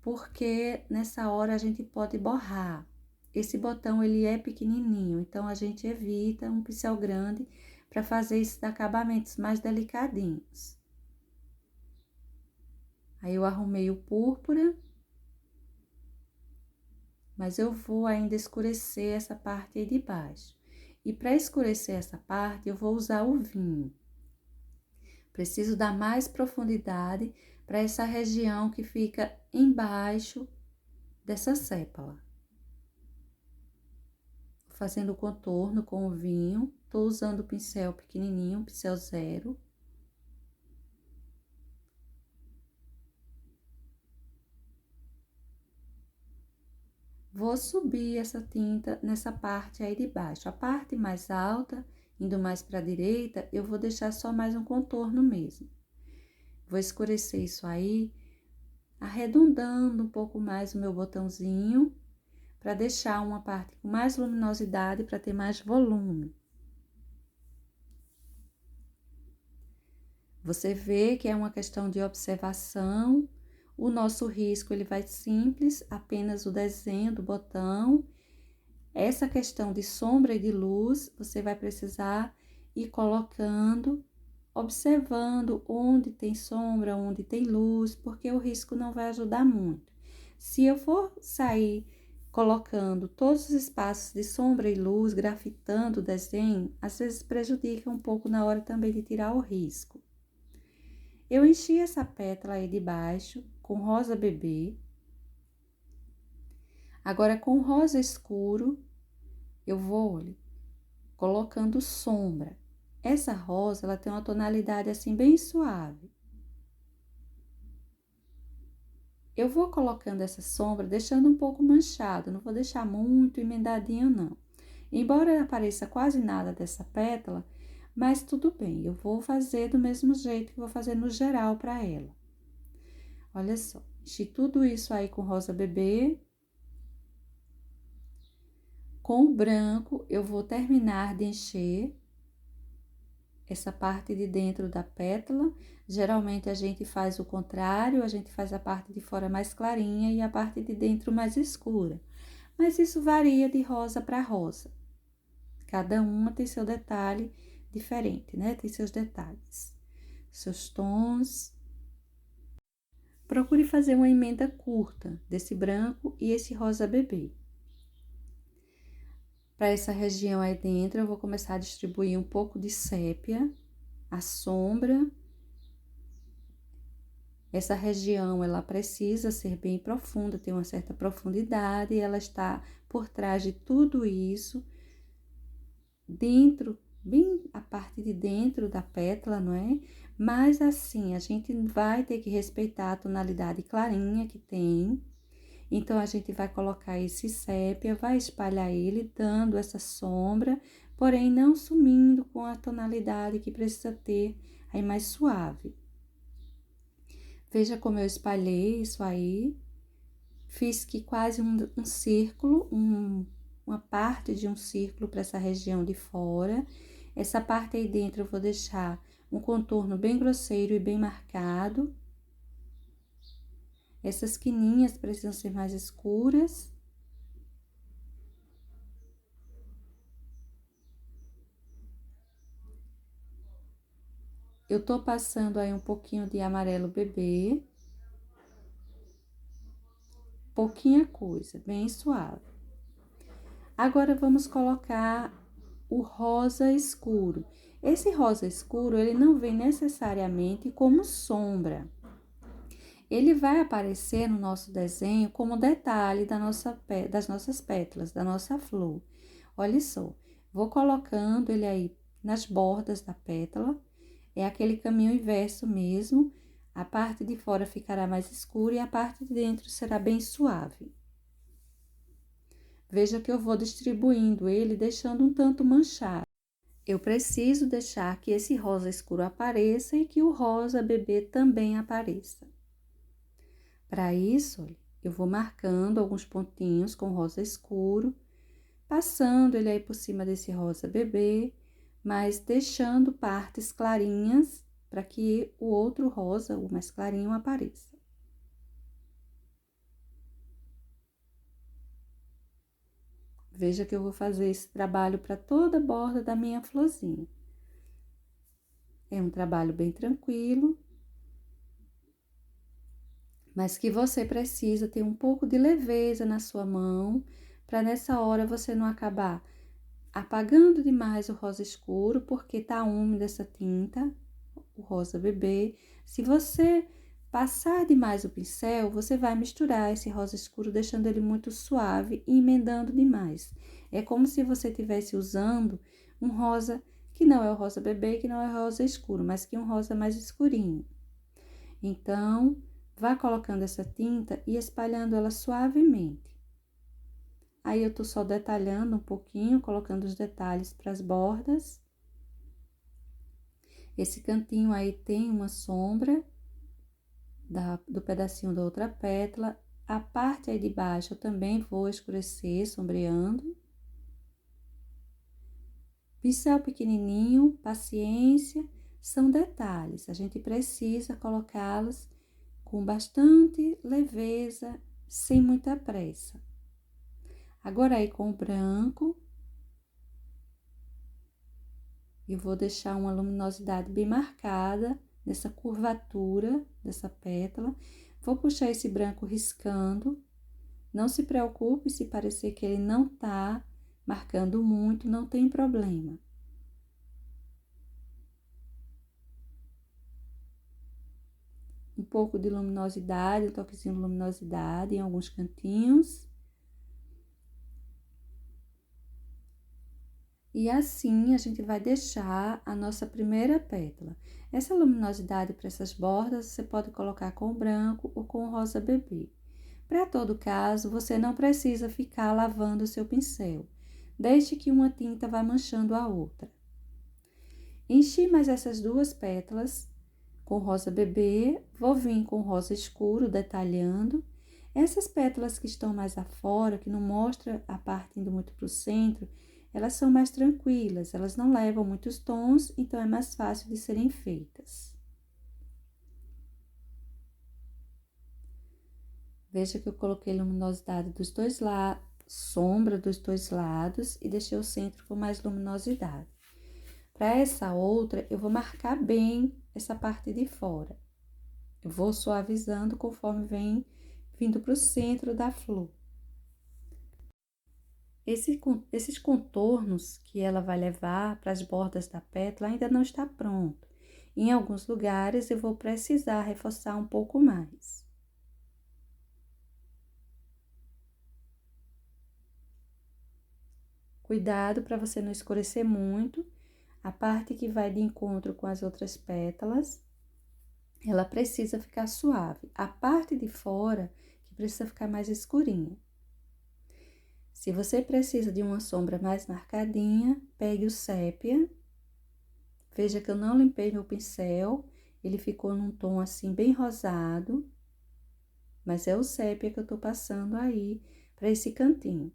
porque nessa hora a gente pode borrar. Esse botão, ele é pequenininho, então a gente evita um pincel grande para fazer esses acabamentos mais delicadinhos. Aí, eu arrumei o púrpura, mas eu vou ainda escurecer essa parte aí de baixo. E para escurecer essa parte, eu vou usar o vinho. Preciso dar mais profundidade para essa região que fica embaixo dessa sépala. Fazendo o contorno com o vinho, tô usando o pincel pequenininho, pincel 0. Vou subir essa tinta nessa parte aí de baixo. A parte mais alta, indo mais para a direita, eu vou deixar só mais um contorno mesmo. Vou escurecer isso aí, arredondando um pouco mais o meu botãozinho, para deixar uma parte com mais luminosidade, para ter mais volume. Você vê que é uma questão de observação. O nosso risco, ele vai simples, apenas o desenho do botão. Essa questão de sombra e de luz, você vai precisar ir colocando, observando onde tem sombra, onde tem luz, porque o risco não vai ajudar muito. Se eu for sair colocando todos os espaços de sombra e luz, grafitando o desenho, às vezes prejudica um pouco na hora também de tirar o risco. Eu enchi essa pétala aí de baixo com rosa bebê. Agora, com rosa escuro, eu vou, olha, colocando sombra. Essa rosa, ela tem uma tonalidade assim bem suave. Eu vou colocando essa sombra, deixando um pouco manchado, não vou deixar muito emendadinho, não. Embora apareça quase nada dessa pétala, mas tudo bem, eu vou fazer do mesmo jeito que vou fazer no geral para ela. Olha só, enchi tudo isso aí com rosa bebê. Com o branco, eu vou terminar de encher essa parte de dentro da pétala. Geralmente, a gente faz o contrário, a gente faz a parte de fora mais clarinha e a parte de dentro mais escura. Mas isso varia de rosa para rosa. Cada uma tem seu detalhe diferente, né? Tem seus detalhes, seus tons. Procure fazer uma emenda curta desse branco e esse rosa bebê. Para essa região aí dentro, eu vou começar a distribuir um pouco de sépia, a sombra. Essa região, ela precisa ser bem profunda, ter uma certa profundidade, e ela está por trás de tudo isso, dentro, bem a parte de dentro da pétala, não é? Mas assim, a gente vai ter que respeitar a tonalidade clarinha que tem. Então, a gente vai colocar esse sépia, vai espalhar ele, dando essa sombra, porém não sumindo com a tonalidade que precisa ter aí mais suave. Veja como eu espalhei isso aí. Fiz que quase um círculo, uma parte de um círculo para essa região de fora. Essa parte aí dentro eu vou deixar um contorno bem grosseiro e bem marcado. Essas quininhas precisam ser mais escuras. Eu tô passando aí um pouquinho de amarelo bebê. Pouquinha coisa, bem suave. Agora, vamos colocar o rosa escuro. Esse rosa escuro, ele não vem necessariamente como sombra. Ele vai aparecer no nosso desenho como detalhe das nossas pétalas, da nossa flor. Olha só, vou colocando ele aí nas bordas da pétala. É aquele caminho inverso mesmo. A parte de fora ficará mais escura e a parte de dentro será bem suave. Veja que eu vou distribuindo ele, deixando um tanto manchado. Eu preciso deixar que esse rosa escuro apareça e que o rosa bebê também apareça. Para isso, eu vou marcando alguns pontinhos com rosa escuro, passando ele aí por cima desse rosa bebê, mas deixando partes clarinhas para que o outro rosa, o mais clarinho, apareça. Veja que eu vou fazer esse trabalho para toda a borda da minha florzinha. É um trabalho bem tranquilo, mas que você precisa ter um pouco de leveza na sua mão, para nessa hora você não acabar apagando demais o rosa escuro, porque tá úmida essa tinta, o rosa bebê. Se você passar demais o pincel, você vai misturar esse rosa escuro, deixando ele muito suave e emendando demais. É como se você estivesse usando um rosa que não é o rosa bebê, que não é o rosa escuro, mas que é um rosa mais escurinho. Então, vá colocando essa tinta e espalhando ela suavemente. Aí, eu tô só detalhando um pouquinho, colocando os detalhes para as bordas. Esse cantinho aí tem uma sombra do pedacinho da outra pétala. A parte aí de baixo eu também vou escurecer, sombreando. Pincel pequenininho, paciência, são detalhes. A gente precisa colocá-los com bastante leveza, sem muita pressa. Agora aí com o branco, eu vou deixar uma luminosidade bem marcada nessa curvatura dessa pétala. Vou puxar esse branco riscando. Não se preocupe se parecer que ele não tá marcando muito, não tem problema. Um pouco de luminosidade, um toquezinho de luminosidade em alguns cantinhos. E assim, a gente vai deixar a nossa primeira pétala. Essa luminosidade para essas bordas, você pode colocar com o branco ou com o rosa bebê. Para todo caso, você não precisa ficar lavando o seu pincel, desde que uma tinta vá manchando a outra. Enchi mais essas duas pétalas com rosa bebê, vou vir com rosa escuro, detalhando. Essas pétalas que estão mais afora, que não mostra a parte indo muito para o centro, elas são mais tranquilas, elas não levam muitos tons, então é mais fácil de serem feitas. Veja que eu coloquei luminosidade dos dois lados, sombra dos dois lados e deixei o centro com mais luminosidade. Para essa outra, eu vou marcar bem essa parte de fora. Eu vou suavizando conforme vem vindo para o centro da flor. Esses contornos que ela vai levar para as bordas da pétala ainda não está pronto. Em alguns lugares eu vou precisar reforçar um pouco mais. Cuidado para você não escurecer muito. A parte que vai de encontro com as outras pétalas, ela precisa ficar suave. A parte de fora que precisa ficar mais escurinha. Se você precisa de uma sombra mais marcadinha, pegue o sépia. Veja que eu não limpei meu pincel, ele ficou num tom assim bem rosado, mas é o sépia que eu tô passando aí para esse cantinho.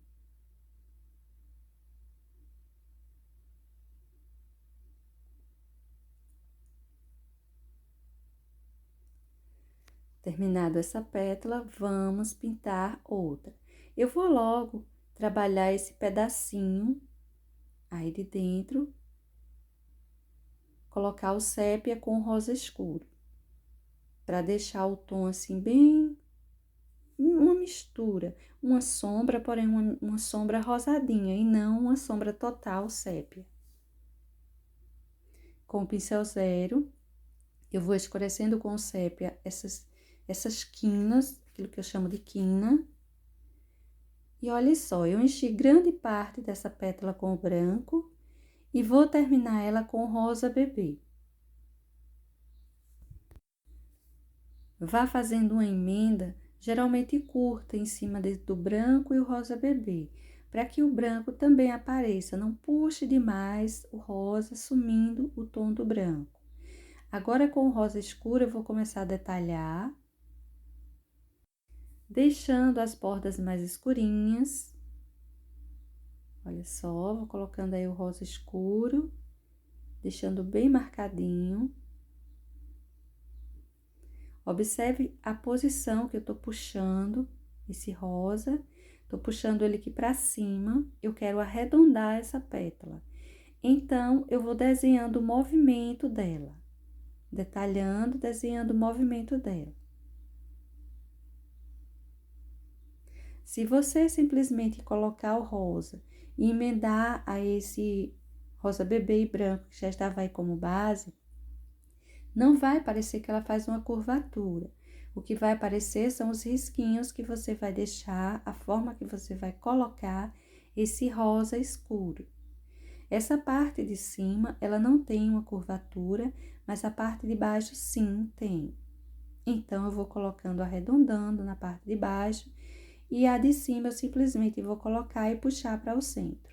Terminado essa pétala, vamos pintar outra. Eu vou logo trabalhar esse pedacinho aí de dentro, colocar o sépia com o rosa escuro, para deixar o tom assim bem, uma mistura, uma sombra, porém uma sombra rosadinha e não uma sombra total sépia. Com o pincel zero, eu vou escurecendo com o sépia essas quinas, aquilo que eu chamo de quina. E olha só, eu enchi grande parte dessa pétala com o branco e vou terminar ela com o rosa bebê. Vá fazendo uma emenda, geralmente curta, em cima do branco e o rosa bebê, para que o branco também apareça, não puxe demais o rosa, sumindo o tom do branco. Agora, com o rosa escuro, eu vou começar a detalhar, deixando as bordas mais escurinhas. Olha só, vou colocando aí o rosa escuro, deixando bem marcadinho. Observe a posição que eu tô puxando esse rosa, tô puxando ele aqui pra cima, eu quero arredondar essa pétala. Então, eu vou desenhando o movimento dela, detalhando, desenhando o movimento dela. Se você simplesmente colocar o rosa e emendar a esse rosa bebê e branco que já estava aí como base, não vai parecer que ela faz uma curvatura. O que vai aparecer são os risquinhos que você vai deixar, a forma que você vai colocar esse rosa escuro. Essa parte de cima, ela não tem uma curvatura, mas a parte de baixo sim tem. Então, eu vou colocando, arredondando na parte de baixo, e a de cima eu simplesmente vou colocar e puxar para o centro.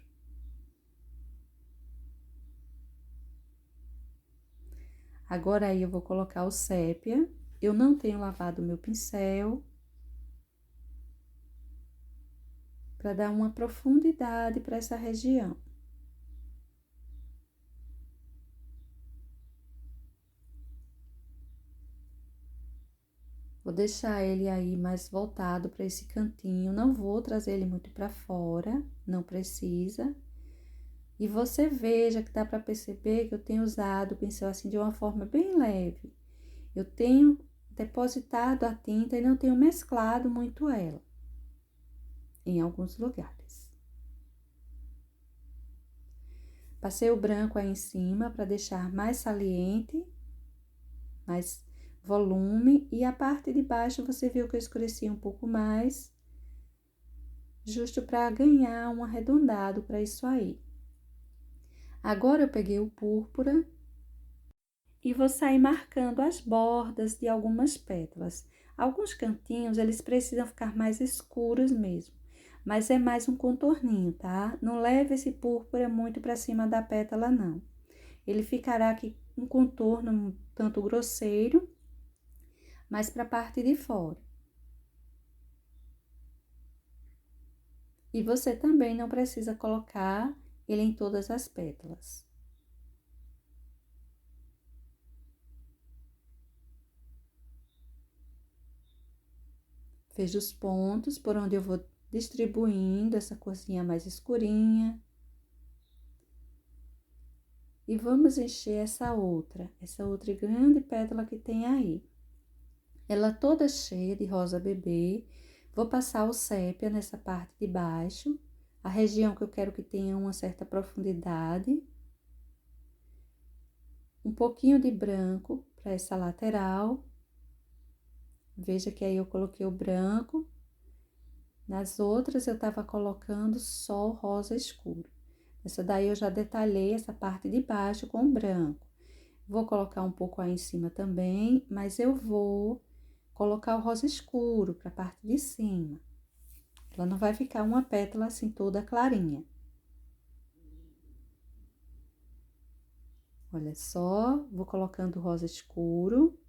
Agora, aí, eu vou colocar o sépia. Eu não tenho lavado o meu pincel, para dar uma profundidade para essa região. Vou deixar ele aí mais voltado para esse cantinho, não vou trazer ele muito para fora, não precisa. E você veja que dá para perceber que eu tenho usado o pincel assim de uma forma bem leve. Eu tenho depositado a tinta e não tenho mesclado muito ela em alguns lugares. Passei o branco aí em cima para deixar mais saliente, mais volume, e a parte de baixo você viu que eu escureci um pouco mais, justo para ganhar um arredondado para isso aí. Agora eu peguei o púrpura e vou sair marcando as bordas de algumas pétalas. Alguns cantinhos, eles precisam ficar mais escuros mesmo, mas é mais um contorninho, tá? Não leve esse púrpura muito para cima da pétala, não. Ele ficará aqui um contorno um tanto grosseiro, mas para a parte de fora. E você também não precisa colocar ele em todas as pétalas. Veja os pontos por onde eu vou distribuindo essa corzinha mais escurinha. E vamos encher essa outra grande pétala que tem aí. Ela toda cheia de rosa bebê. Vou passar o sépia nessa parte de baixo, a região que eu quero que tenha uma certa profundidade. Um pouquinho de branco para essa lateral. Veja que aí eu coloquei o branco. Nas outras eu tava colocando só o rosa escuro. Essa daí eu já detalhei essa parte de baixo com branco. Vou colocar um pouco aí em cima também, mas eu vou colocar o rosa escuro para a parte de cima. Ela não vai ficar uma pétala assim toda clarinha. Olha só, vou colocando o rosa escuro.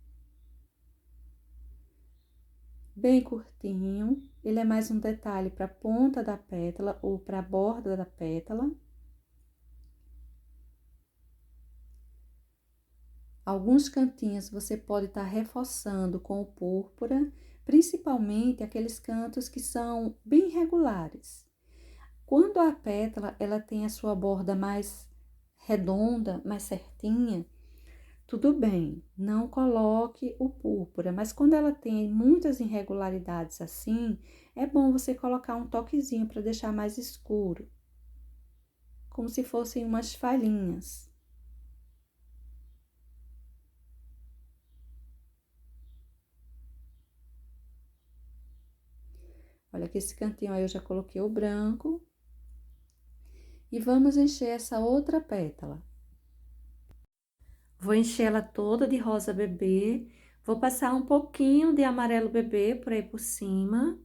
Bem curtinho. Ele é mais um detalhe para a ponta da pétala ou para a borda da pétala. Alguns cantinhos você pode estar reforçando com o púrpura, principalmente aqueles cantos que são bem regulares. Quando a pétala ela tem a sua borda mais redonda, mais certinha, tudo bem, não coloque o púrpura, mas quando ela tem muitas irregularidades assim, é bom você colocar um toquezinho para deixar mais escuro, como se fossem umas falhinhas. Olha que esse cantinho aí eu já coloquei o branco. E vamos encher essa outra pétala. Vou encher ela toda de rosa bebê. Vou passar um pouquinho de amarelo bebê por aí por cima.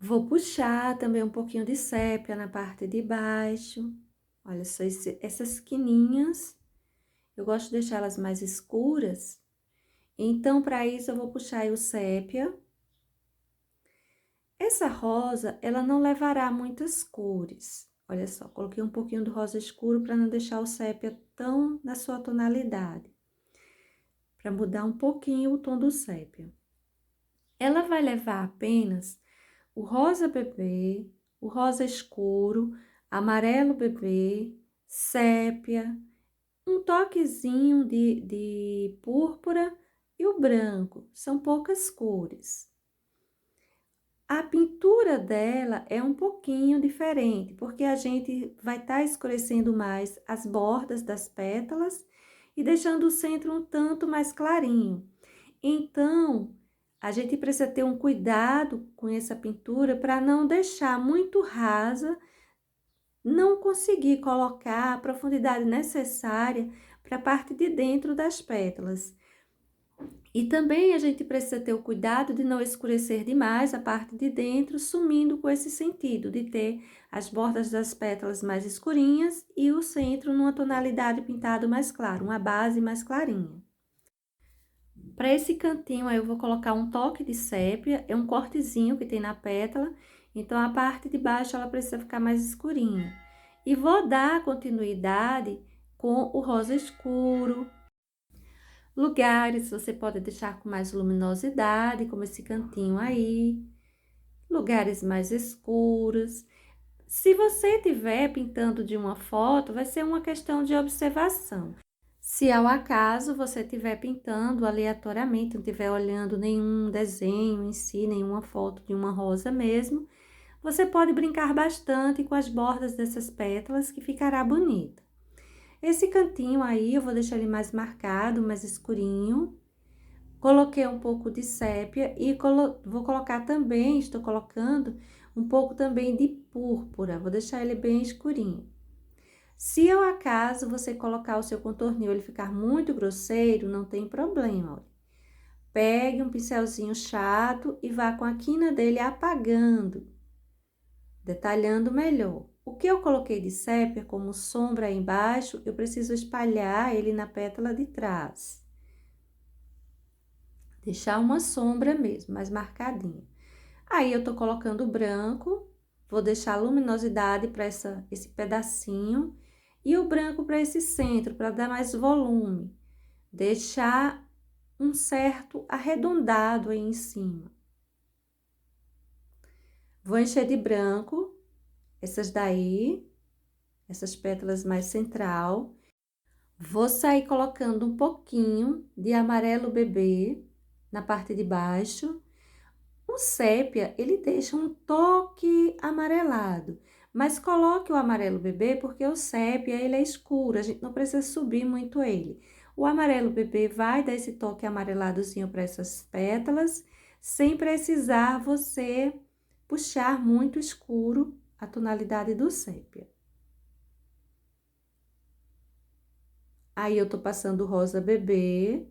Vou puxar também um pouquinho de sépia na parte de baixo. Olha só, essas quininhas, eu gosto de deixar elas mais escuras. Então, para isso, eu vou puxar aí o sépia. Essa rosa, ela não levará muitas cores. Olha só, coloquei um pouquinho do rosa escuro para não deixar o sépia tão na sua tonalidade. Para mudar um pouquinho o tom do sépia. Ela vai levar apenas o rosa bebê, o rosa escuro, amarelo bebê, sépia, um toquezinho de púrpura e o branco. São poucas cores. A pintura dela é um pouquinho diferente, porque a gente vai estar escurecendo mais as bordas das pétalas e deixando o centro um tanto mais clarinho. Então, a gente precisa ter um cuidado com essa pintura para não deixar muito rasa, não conseguir colocar a profundidade necessária para a parte de dentro das pétalas. E também a gente precisa ter o cuidado de não escurecer demais a parte de dentro, sumindo com esse sentido de ter as bordas das pétalas mais escurinhas e o centro numa tonalidade pintado mais claro, uma base mais clarinha. Para esse cantinho aí eu vou colocar um toque de sépia, é um cortezinho que tem na pétala, então a parte de baixo ela precisa ficar mais escurinha. E vou dar continuidade com o rosa escuro. Lugares você pode deixar com mais luminosidade, como esse cantinho aí. Lugares mais escuros. Se você estiver pintando de uma foto, vai ser uma questão de observação. Se ao acaso você estiver pintando aleatoriamente, não estiver olhando nenhum desenho em si, nenhuma foto de uma rosa mesmo, você pode brincar bastante com as bordas dessas pétalas, que ficará bonita. Esse cantinho aí, eu vou deixar ele mais marcado, mais escurinho. Coloquei um pouco de sépia e vou colocar também, estou colocando um pouco também de púrpura. Vou deixar ele bem escurinho. Se ao acaso você colocar o seu contorninho, ele ficar muito grosseiro, não tem problema, olha. Pegue um pincelzinho chato e vá com a quina dele apagando, detalhando melhor. O que eu coloquei de sépia como sombra aí embaixo, eu preciso espalhar ele na pétala de trás. Deixar uma sombra mesmo, mais marcadinha. Aí, eu tô colocando o branco, vou deixar luminosidade para esse pedacinho e o branco para esse centro, para dar mais volume. Deixar um certo arredondado aí em cima. Vou encher de branco essas daí, essas pétalas mais central. Vou sair colocando um pouquinho de amarelo bebê na parte de baixo. O sépia, ele deixa um toque amarelado, mas coloque o amarelo bebê porque o sépia, ele é escuro, a gente não precisa subir muito ele. O amarelo bebê vai dar esse toque amareladozinho para essas pétalas, sem precisar você puxar muito escuro a tonalidade do sépia. Aí, eu tô passando rosa bebê,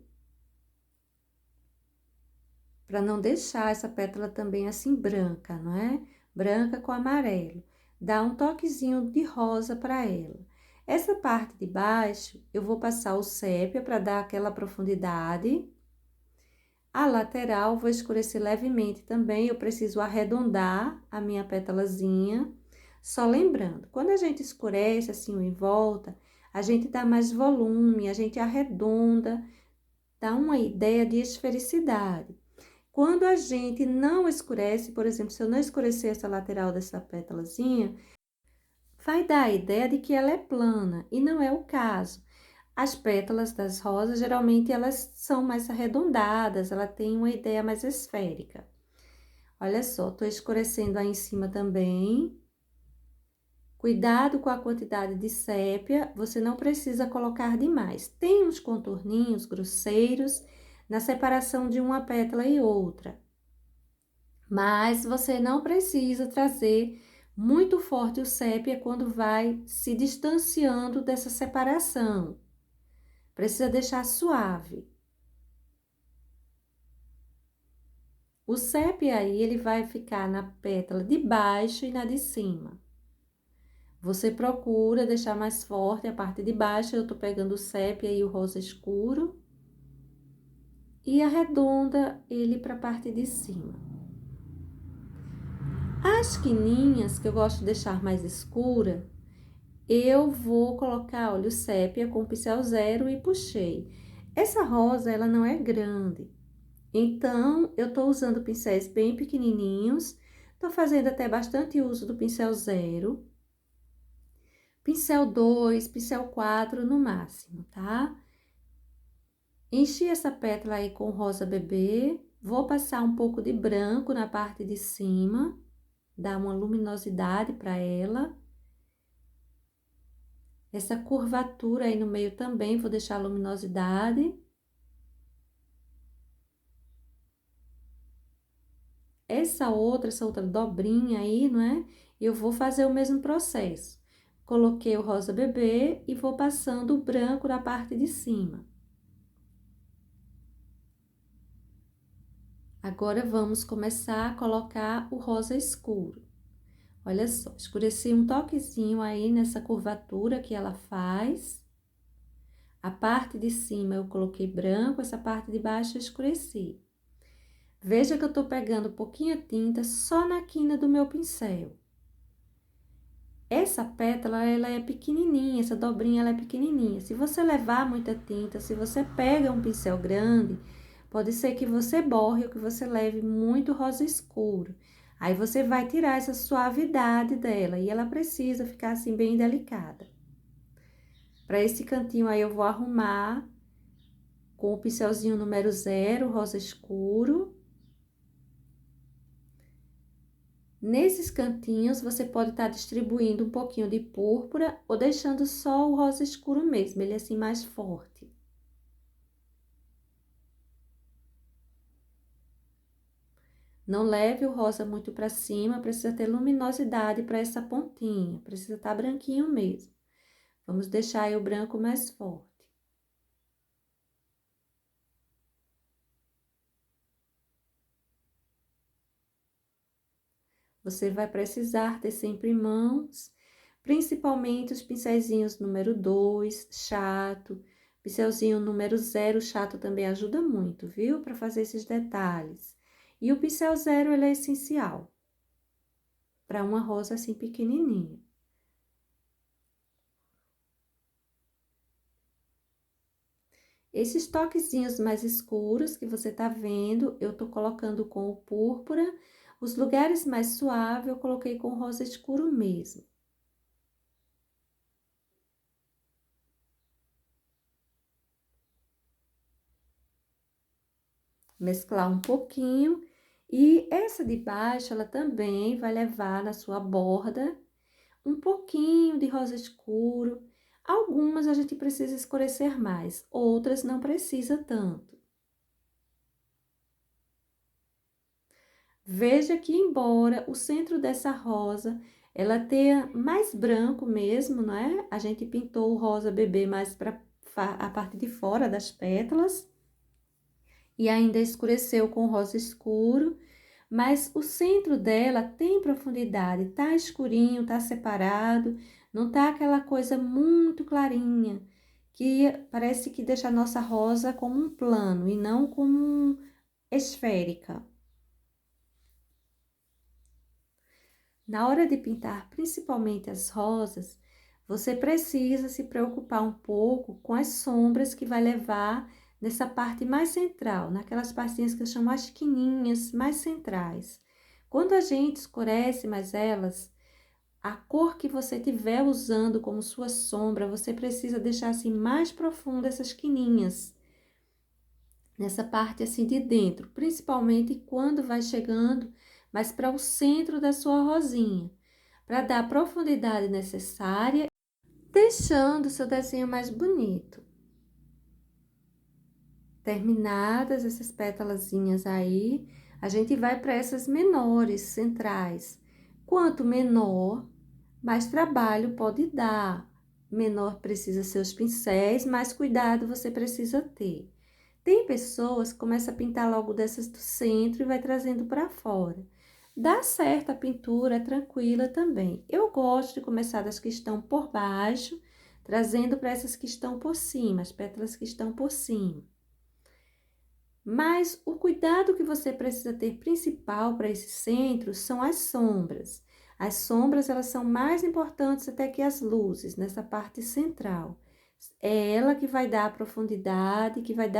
para não deixar essa pétala também assim branca, não é? Branca com amarelo. Dá um toquezinho de rosa para ela. Essa parte de baixo, eu vou passar o sépia para dar aquela profundidade. A lateral, vou escurecer levemente também, eu preciso arredondar a minha pétalazinha. Só lembrando, quando a gente escurece assim o em volta, a gente dá mais volume, a gente arredonda, dá uma ideia de esfericidade. Quando a gente não escurece, por exemplo, se eu não escurecer essa lateral dessa pétalazinha, vai dar a ideia de que ela é plana, e não é o caso. As pétalas das rosas, geralmente, elas são mais arredondadas, ela tem uma ideia mais esférica. Olha só, tô escurecendo aí em cima também. Cuidado com a quantidade de sépia, você não precisa colocar demais. Tem uns contorninhos grosseiros na separação de uma pétala e outra. Mas você não precisa trazer muito forte o sépia quando vai se distanciando dessa separação. Precisa deixar suave. O sépia aí, ele vai ficar na pétala de baixo e na de cima. Você procura deixar mais forte a parte de baixo, eu tô pegando o sépia e o rosa escuro. E arredonda ele para a parte de cima. As quininhas, que eu gosto de deixar mais escura, eu vou colocar, olha, o sépia com o pincel zero e puxei. Essa rosa, ela não é grande, então, eu tô usando pincéis bem pequenininhos, tô fazendo até bastante uso do pincel zero, pincel 2, pincel 4 no máximo, tá? Enchi essa pétala aí com rosa bebê, vou passar um pouco de branco na parte de cima, dar uma luminosidade para ela. Essa curvatura aí no meio também, vou deixar a luminosidade. Essa outra dobrinha aí, não é? Eu vou fazer o mesmo processo. Coloquei o rosa bebê e vou passando o branco na parte de cima. Agora, vamos começar a colocar o rosa escuro. Olha só, escureci um toquezinho aí nessa curvatura que ela faz. A parte de cima eu coloquei branco, essa parte de baixo eu escureci. Veja que eu tô pegando pouquinha tinta só na quina do meu pincel. Essa pétala, ela é pequenininha, essa dobrinha, ela é pequenininha. Se você levar muita tinta, se você pega um pincel grande, pode ser que você borre ou que você leve muito rosa escuro. Aí, você vai tirar essa suavidade dela e ela precisa ficar assim bem delicada. Para esse cantinho aí, eu vou arrumar com o pincelzinho número 0, rosa escuro. Nesses cantinhos, você pode estar distribuindo um pouquinho de púrpura ou deixando só o rosa escuro mesmo, ele assim mais forte. Não leve o rosa muito para cima, precisa ter luminosidade para essa pontinha, precisa estar branquinho mesmo. Vamos deixar aí o branco mais forte. Você vai precisar ter sempre em mãos, principalmente os pincelzinhos número 2, chato, pincelzinho número 0, chato também ajuda muito, viu? Para fazer esses detalhes. E o pincel 0, ele é essencial para uma rosa assim pequenininha. Esses toquezinhos mais escuros que você tá vendo, eu tô colocando com o púrpura Os lugares mais suaves eu coloquei com rosa escuro mesmo. Mesclar um pouquinho. E essa de baixo, ela também vai levar na sua borda um pouquinho de rosa escuro. Algumas a gente precisa escurecer mais, outras não precisa tanto. Veja que embora o centro dessa rosa, ela tenha mais branco mesmo, né? A gente pintou o rosa bebê mais para a parte de fora das pétalas. E ainda escureceu com rosa escuro, mas o centro dela tem profundidade, tá escurinho, tá separado, não tá aquela coisa muito clarinha, que parece que deixa a nossa rosa como um plano e não como esférica. Na hora de pintar, principalmente as rosas, você precisa se preocupar um pouco com as sombras que vai levar nessa parte mais central, naquelas partinhas que eu chamo as quininhas mais centrais. Quando a gente escurece mais elas, a cor que você estiver usando como sua sombra, você precisa deixar assim mais profunda essas quininhas, nessa parte assim de dentro, principalmente quando vai chegando mais para o centro da sua rosinha, para dar a profundidade necessária, deixando o seu desenho mais bonito. Terminadas essas pétalazinhas aí, a gente vai para essas menores, centrais. Quanto menor, mais trabalho pode dar. Menor precisa ser os pincéis, mais cuidado você precisa ter. Tem pessoas que começam a pintar logo dessas do centro e vai trazendo para fora. Dá certo a pintura, é tranquila também. Eu gosto de começar das que estão por baixo, trazendo para essas que estão por cima, as pétalas que estão por cima. Mas o cuidado que você precisa ter principal para esse centro são as sombras. As sombras, elas são mais importantes até que as luzes, nessa parte central. É ela que vai dar a profundidade, que vai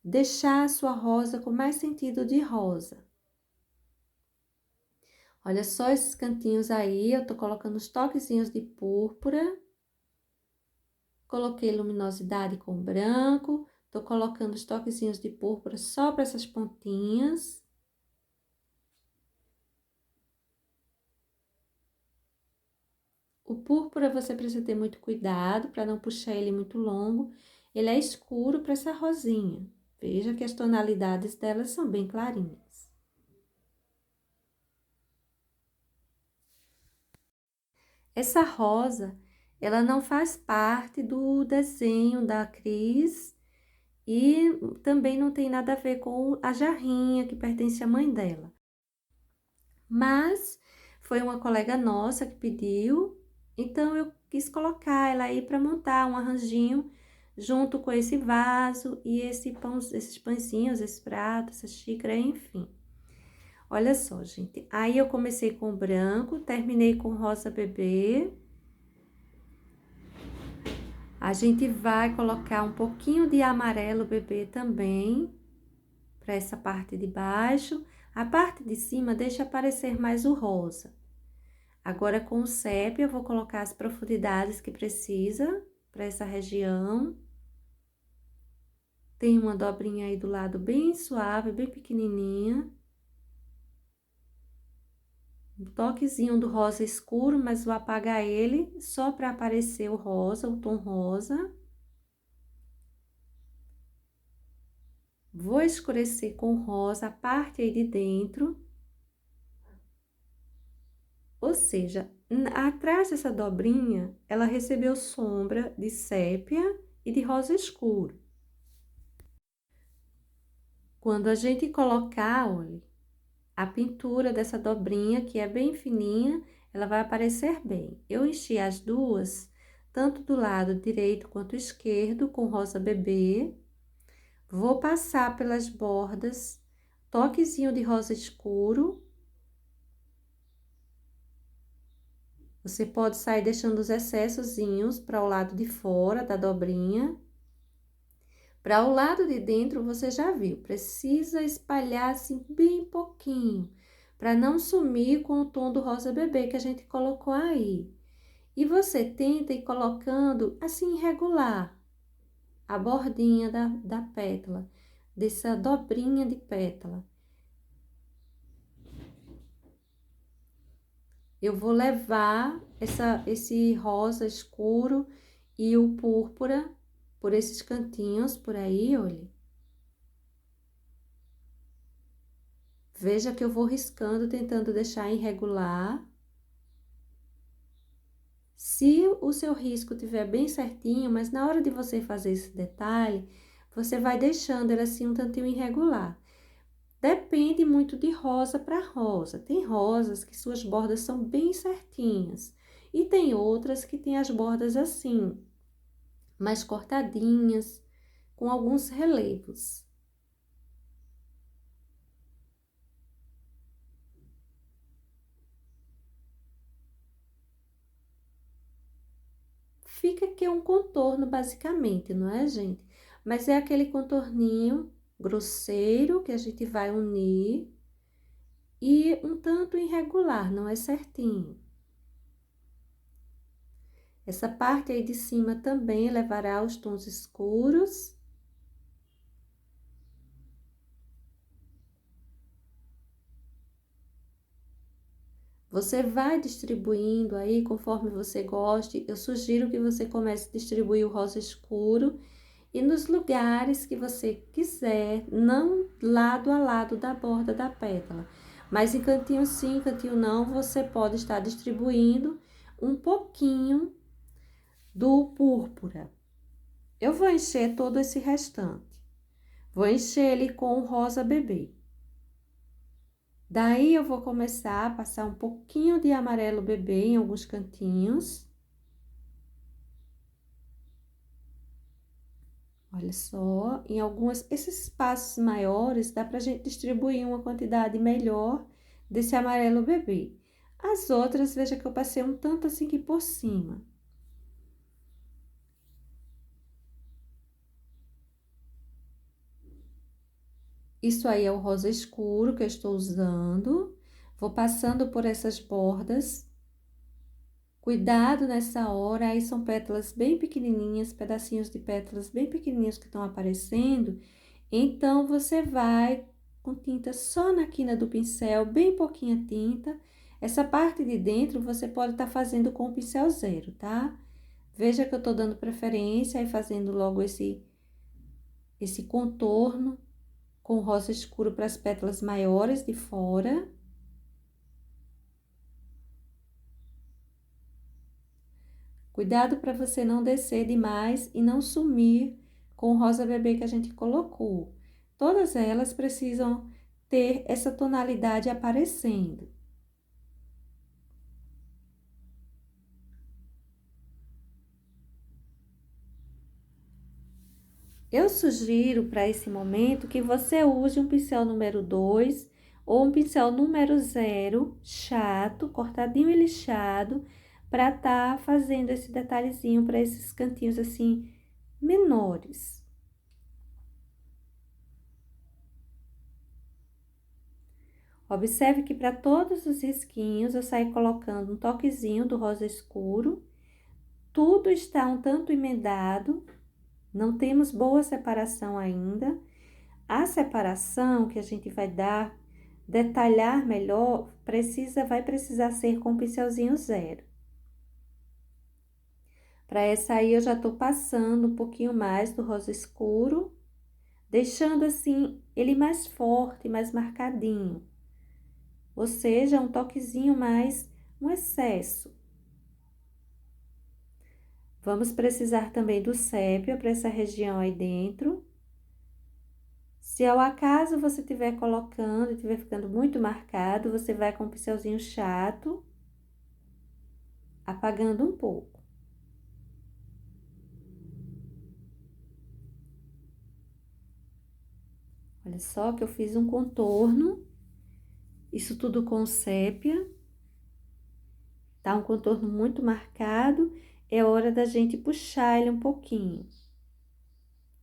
deixar a sua rosa com mais sentido de rosa. Olha só esses cantinhos aí, eu tô colocando os toquezinhos de púrpura. Coloquei luminosidade com branco, tô colocando os toquezinhos de púrpura só para essas pontinhas. O púrpura você precisa ter muito cuidado para não puxar ele muito longo. Ele é escuro para essa rosinha. Veja que as tonalidades delas são bem clarinhas. Essa rosa, ela não faz parte do desenho da Cris e também não tem nada a ver com a jarrinha que pertence à mãe dela. Mas foi uma colega nossa que pediu, então eu quis colocar ela aí para montar um arranjinho junto com esse vaso e esses pãezinhos, esse prato, essa xícara, enfim. Olha só, gente. Aí eu comecei com branco, terminei com rosa bebê. A gente vai colocar um pouquinho de amarelo bebê também, para essa parte de baixo. A parte de cima deixa aparecer mais o rosa. Agora, com o sépia, eu vou colocar as profundidades que precisa para essa região. Tem uma dobrinha aí do lado bem suave, bem pequenininha. Um toquezinho do rosa escuro, mas vou apagar ele só para aparecer o rosa, o tom rosa. Vou escurecer com rosa a parte aí de dentro. Ou seja, atrás dessa dobrinha, ela recebeu sombra de sépia e de rosa escuro. Quando a gente colocar, olha, a pintura dessa dobrinha, que é bem fininha, ela vai aparecer bem. Eu enchi as duas, tanto do lado direito quanto esquerdo, com rosa bebê. Vou passar pelas bordas, toquezinho de rosa escuro. Você pode sair deixando os excessozinhos para o lado de fora da dobrinha. Para o lado de dentro, você já viu, precisa espalhar assim bem pouquinho, para não sumir com o tom do rosa bebê que a gente colocou aí. E você tenta ir colocando assim irregular a bordinha da pétala, dessa dobrinha de pétala. Eu vou levar esse rosa escuro e o púrpura por esses cantinhos por aí, olha. Veja que eu vou riscando, tentando deixar irregular. Se o seu risco tiver bem certinho, mas na hora de você fazer esse detalhe, você vai deixando ele assim um tantinho irregular. Depende muito de rosa para rosa. Tem rosas que suas bordas são bem certinhas e tem outras que tem as bordas assim, mais cortadinhas, com alguns relevos. Fica aqui um contorno basicamente, não é, gente? Mas é aquele contorninho grosseiro que a gente vai unir e um tanto irregular, não é certinho. Essa parte aí de cima também levará aos tons escuros. Você vai distribuindo aí conforme você goste. Eu sugiro que você comece a distribuir o rosa escuro e nos lugares que você quiser, não lado a lado da borda da pétala. Mas em cantinho sim, cantinho não, você pode estar distribuindo um pouquinho do púrpura. Eu vou encher todo esse restante. Vou encher ele com o rosa bebê. Daí, eu vou começar a passar um pouquinho de amarelo bebê em alguns cantinhos. Olha só, em esses espaços maiores, dá pra gente distribuir uma quantidade melhor desse amarelo bebê. As outras, veja que eu passei um tanto assim aqui por cima. Isso aí é o rosa escuro que eu estou usando. Vou passando por essas bordas. Cuidado nessa hora, aí são pétalas bem pequenininhas, pedacinhos de pétalas bem pequenininhos que estão aparecendo. Então, você vai com tinta só na quina do pincel, bem pouquinha tinta. Essa parte de dentro você pode estar fazendo com o pincel zero, tá? Veja que eu tô dando preferência e fazendo logo esse contorno com rosa escuro para as pétalas maiores de fora. Cuidado para você não descer demais e não sumir com o rosa bebê que a gente colocou. Todas elas precisam ter essa tonalidade aparecendo. Eu sugiro para esse momento que você use um pincel número 2 ou um pincel número 0, chato, cortadinho e lixado, para estar fazendo esse detalhezinho para esses cantinhos assim menores. Observe que para todos os risquinhos eu saio colocando um toquezinho do rosa escuro. Tudo está um tanto emendado, não temos boa separação ainda. A separação que a gente vai dar, detalhar melhor, vai precisar ser com o pincelzinho zero. Para essa aí eu já tô passando um pouquinho mais do rosa escuro, deixando assim ele mais forte, mais marcadinho. Ou seja, um toquezinho mais, um excesso. Vamos precisar também do sépia para essa região aí dentro. Se ao acaso você estiver colocando e estiver ficando muito marcado, você vai com um pincelzinho chato, apagando um pouco. Olha só que eu fiz um contorno, isso tudo com sépia. Tá um contorno muito marcado, é hora da gente puxar ele um pouquinho.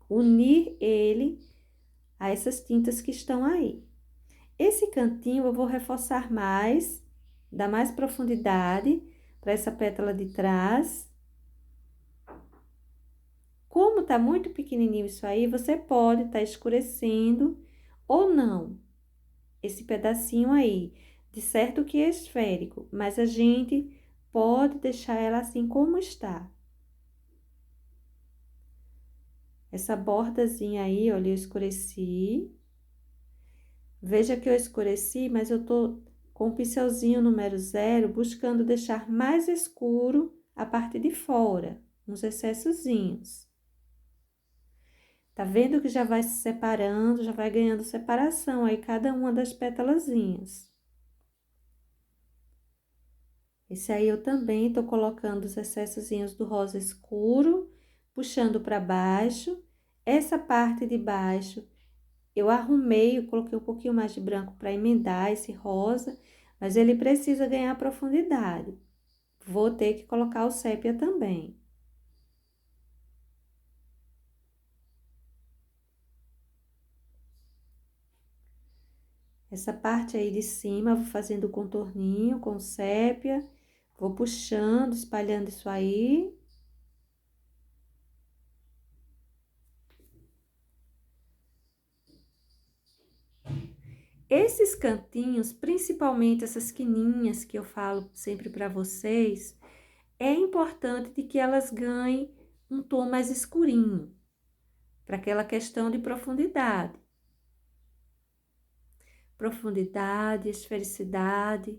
Unir ele a essas tintas que estão aí. Esse cantinho eu vou reforçar mais, dar mais profundidade para essa pétala de trás. Como tá muito pequenininho isso aí, você pode estar escurecendo ou não esse pedacinho aí. De certo que é esférico, mas a gente pode deixar ela assim como está. Essa bordazinha aí, olha, eu escureci. Veja que eu escureci, mas eu tô com o pincelzinho número 0, buscando deixar mais escuro a parte de fora, uns excessozinhos. Tá vendo que já vai se separando, já vai ganhando separação aí cada uma das pétalazinhas. Esse aí eu também tô colocando os excessozinhos do rosa escuro, puxando para baixo. Essa parte de baixo eu arrumei, eu coloquei um pouquinho mais de branco para emendar esse rosa, mas ele precisa ganhar profundidade. Vou ter que colocar o sépia também. Essa parte aí de cima, vou fazendo o contorninho com sépia, vou puxando, espalhando isso aí. Esses cantinhos, principalmente essas quininhas que eu falo sempre para vocês, é importante de que elas ganhem um tom mais escurinho, para aquela questão de profundidade. Profundidade, esfericidade.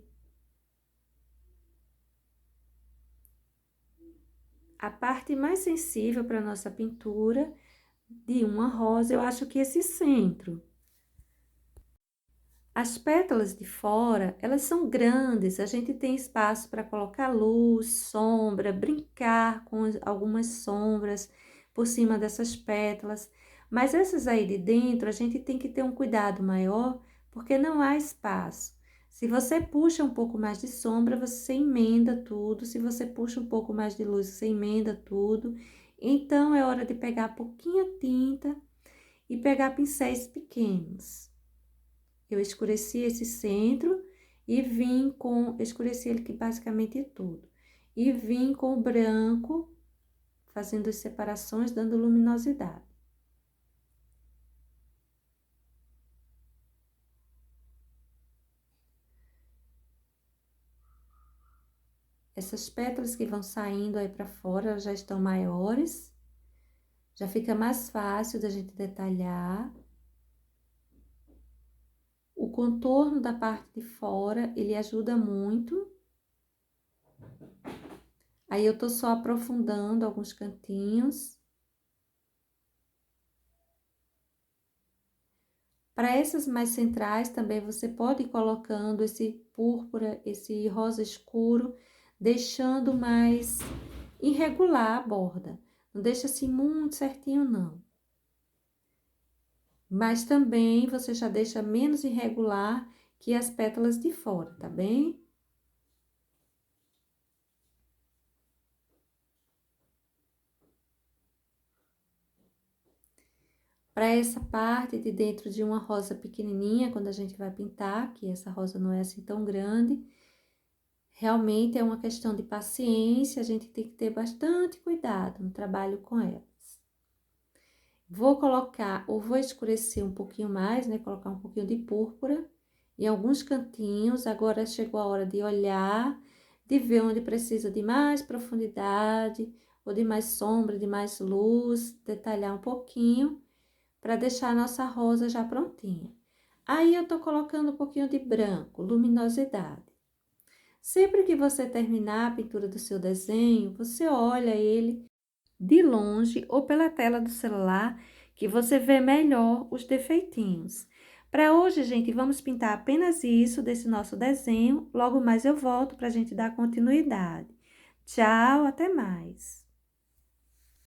A parte mais sensível para nossa pintura de uma rosa, eu acho que esse centro. As pétalas de fora, elas são grandes, a gente tem espaço para colocar luz, sombra, brincar com algumas sombras por cima dessas pétalas. Mas essas aí de dentro, a gente tem que ter um cuidado maior, porque não há espaço. Se você puxa um pouco mais de sombra, você emenda tudo. Se você puxa um pouco mais de luz, você emenda tudo. Então, é hora de pegar pouquinha tinta e pegar pincéis pequenos. Eu escureci esse centro e vim com... escureci ele que basicamente tudo. E vim com o branco, fazendo as separações, dando luminosidade. Essas pétalas que vão saindo aí para fora, elas já estão maiores. Já fica mais fácil da gente detalhar. O contorno da parte de fora, ele ajuda muito. Aí, eu tô só aprofundando alguns cantinhos. Para essas mais centrais, também você pode ir colocando esse púrpura, esse rosa escuro, deixando mais irregular a borda. Não deixa assim muito certinho, não. Mas também você já deixa menos irregular que as pétalas de fora, tá bem? Para essa parte de dentro de uma rosa pequenininha, quando a gente vai pintar, que essa rosa não é assim tão grande, realmente é uma questão de paciência, a gente tem que ter bastante cuidado no trabalho com elas. Vou colocar, ou vou escurecer um pouquinho mais, né? Colocar um pouquinho de púrpura em alguns cantinhos. Agora chegou a hora de olhar, de ver onde precisa de mais profundidade, ou de mais sombra, de mais luz, detalhar um pouquinho, para deixar a nossa rosa já prontinha. Aí, eu tô colocando um pouquinho de branco, luminosidade. Sempre que você terminar a pintura do seu desenho, você olha ele de longe ou pela tela do celular, que você vê melhor os defeitinhos. Para hoje, gente, vamos pintar apenas isso desse nosso desenho. Logo mais eu volto para a gente dar continuidade. Tchau, até mais!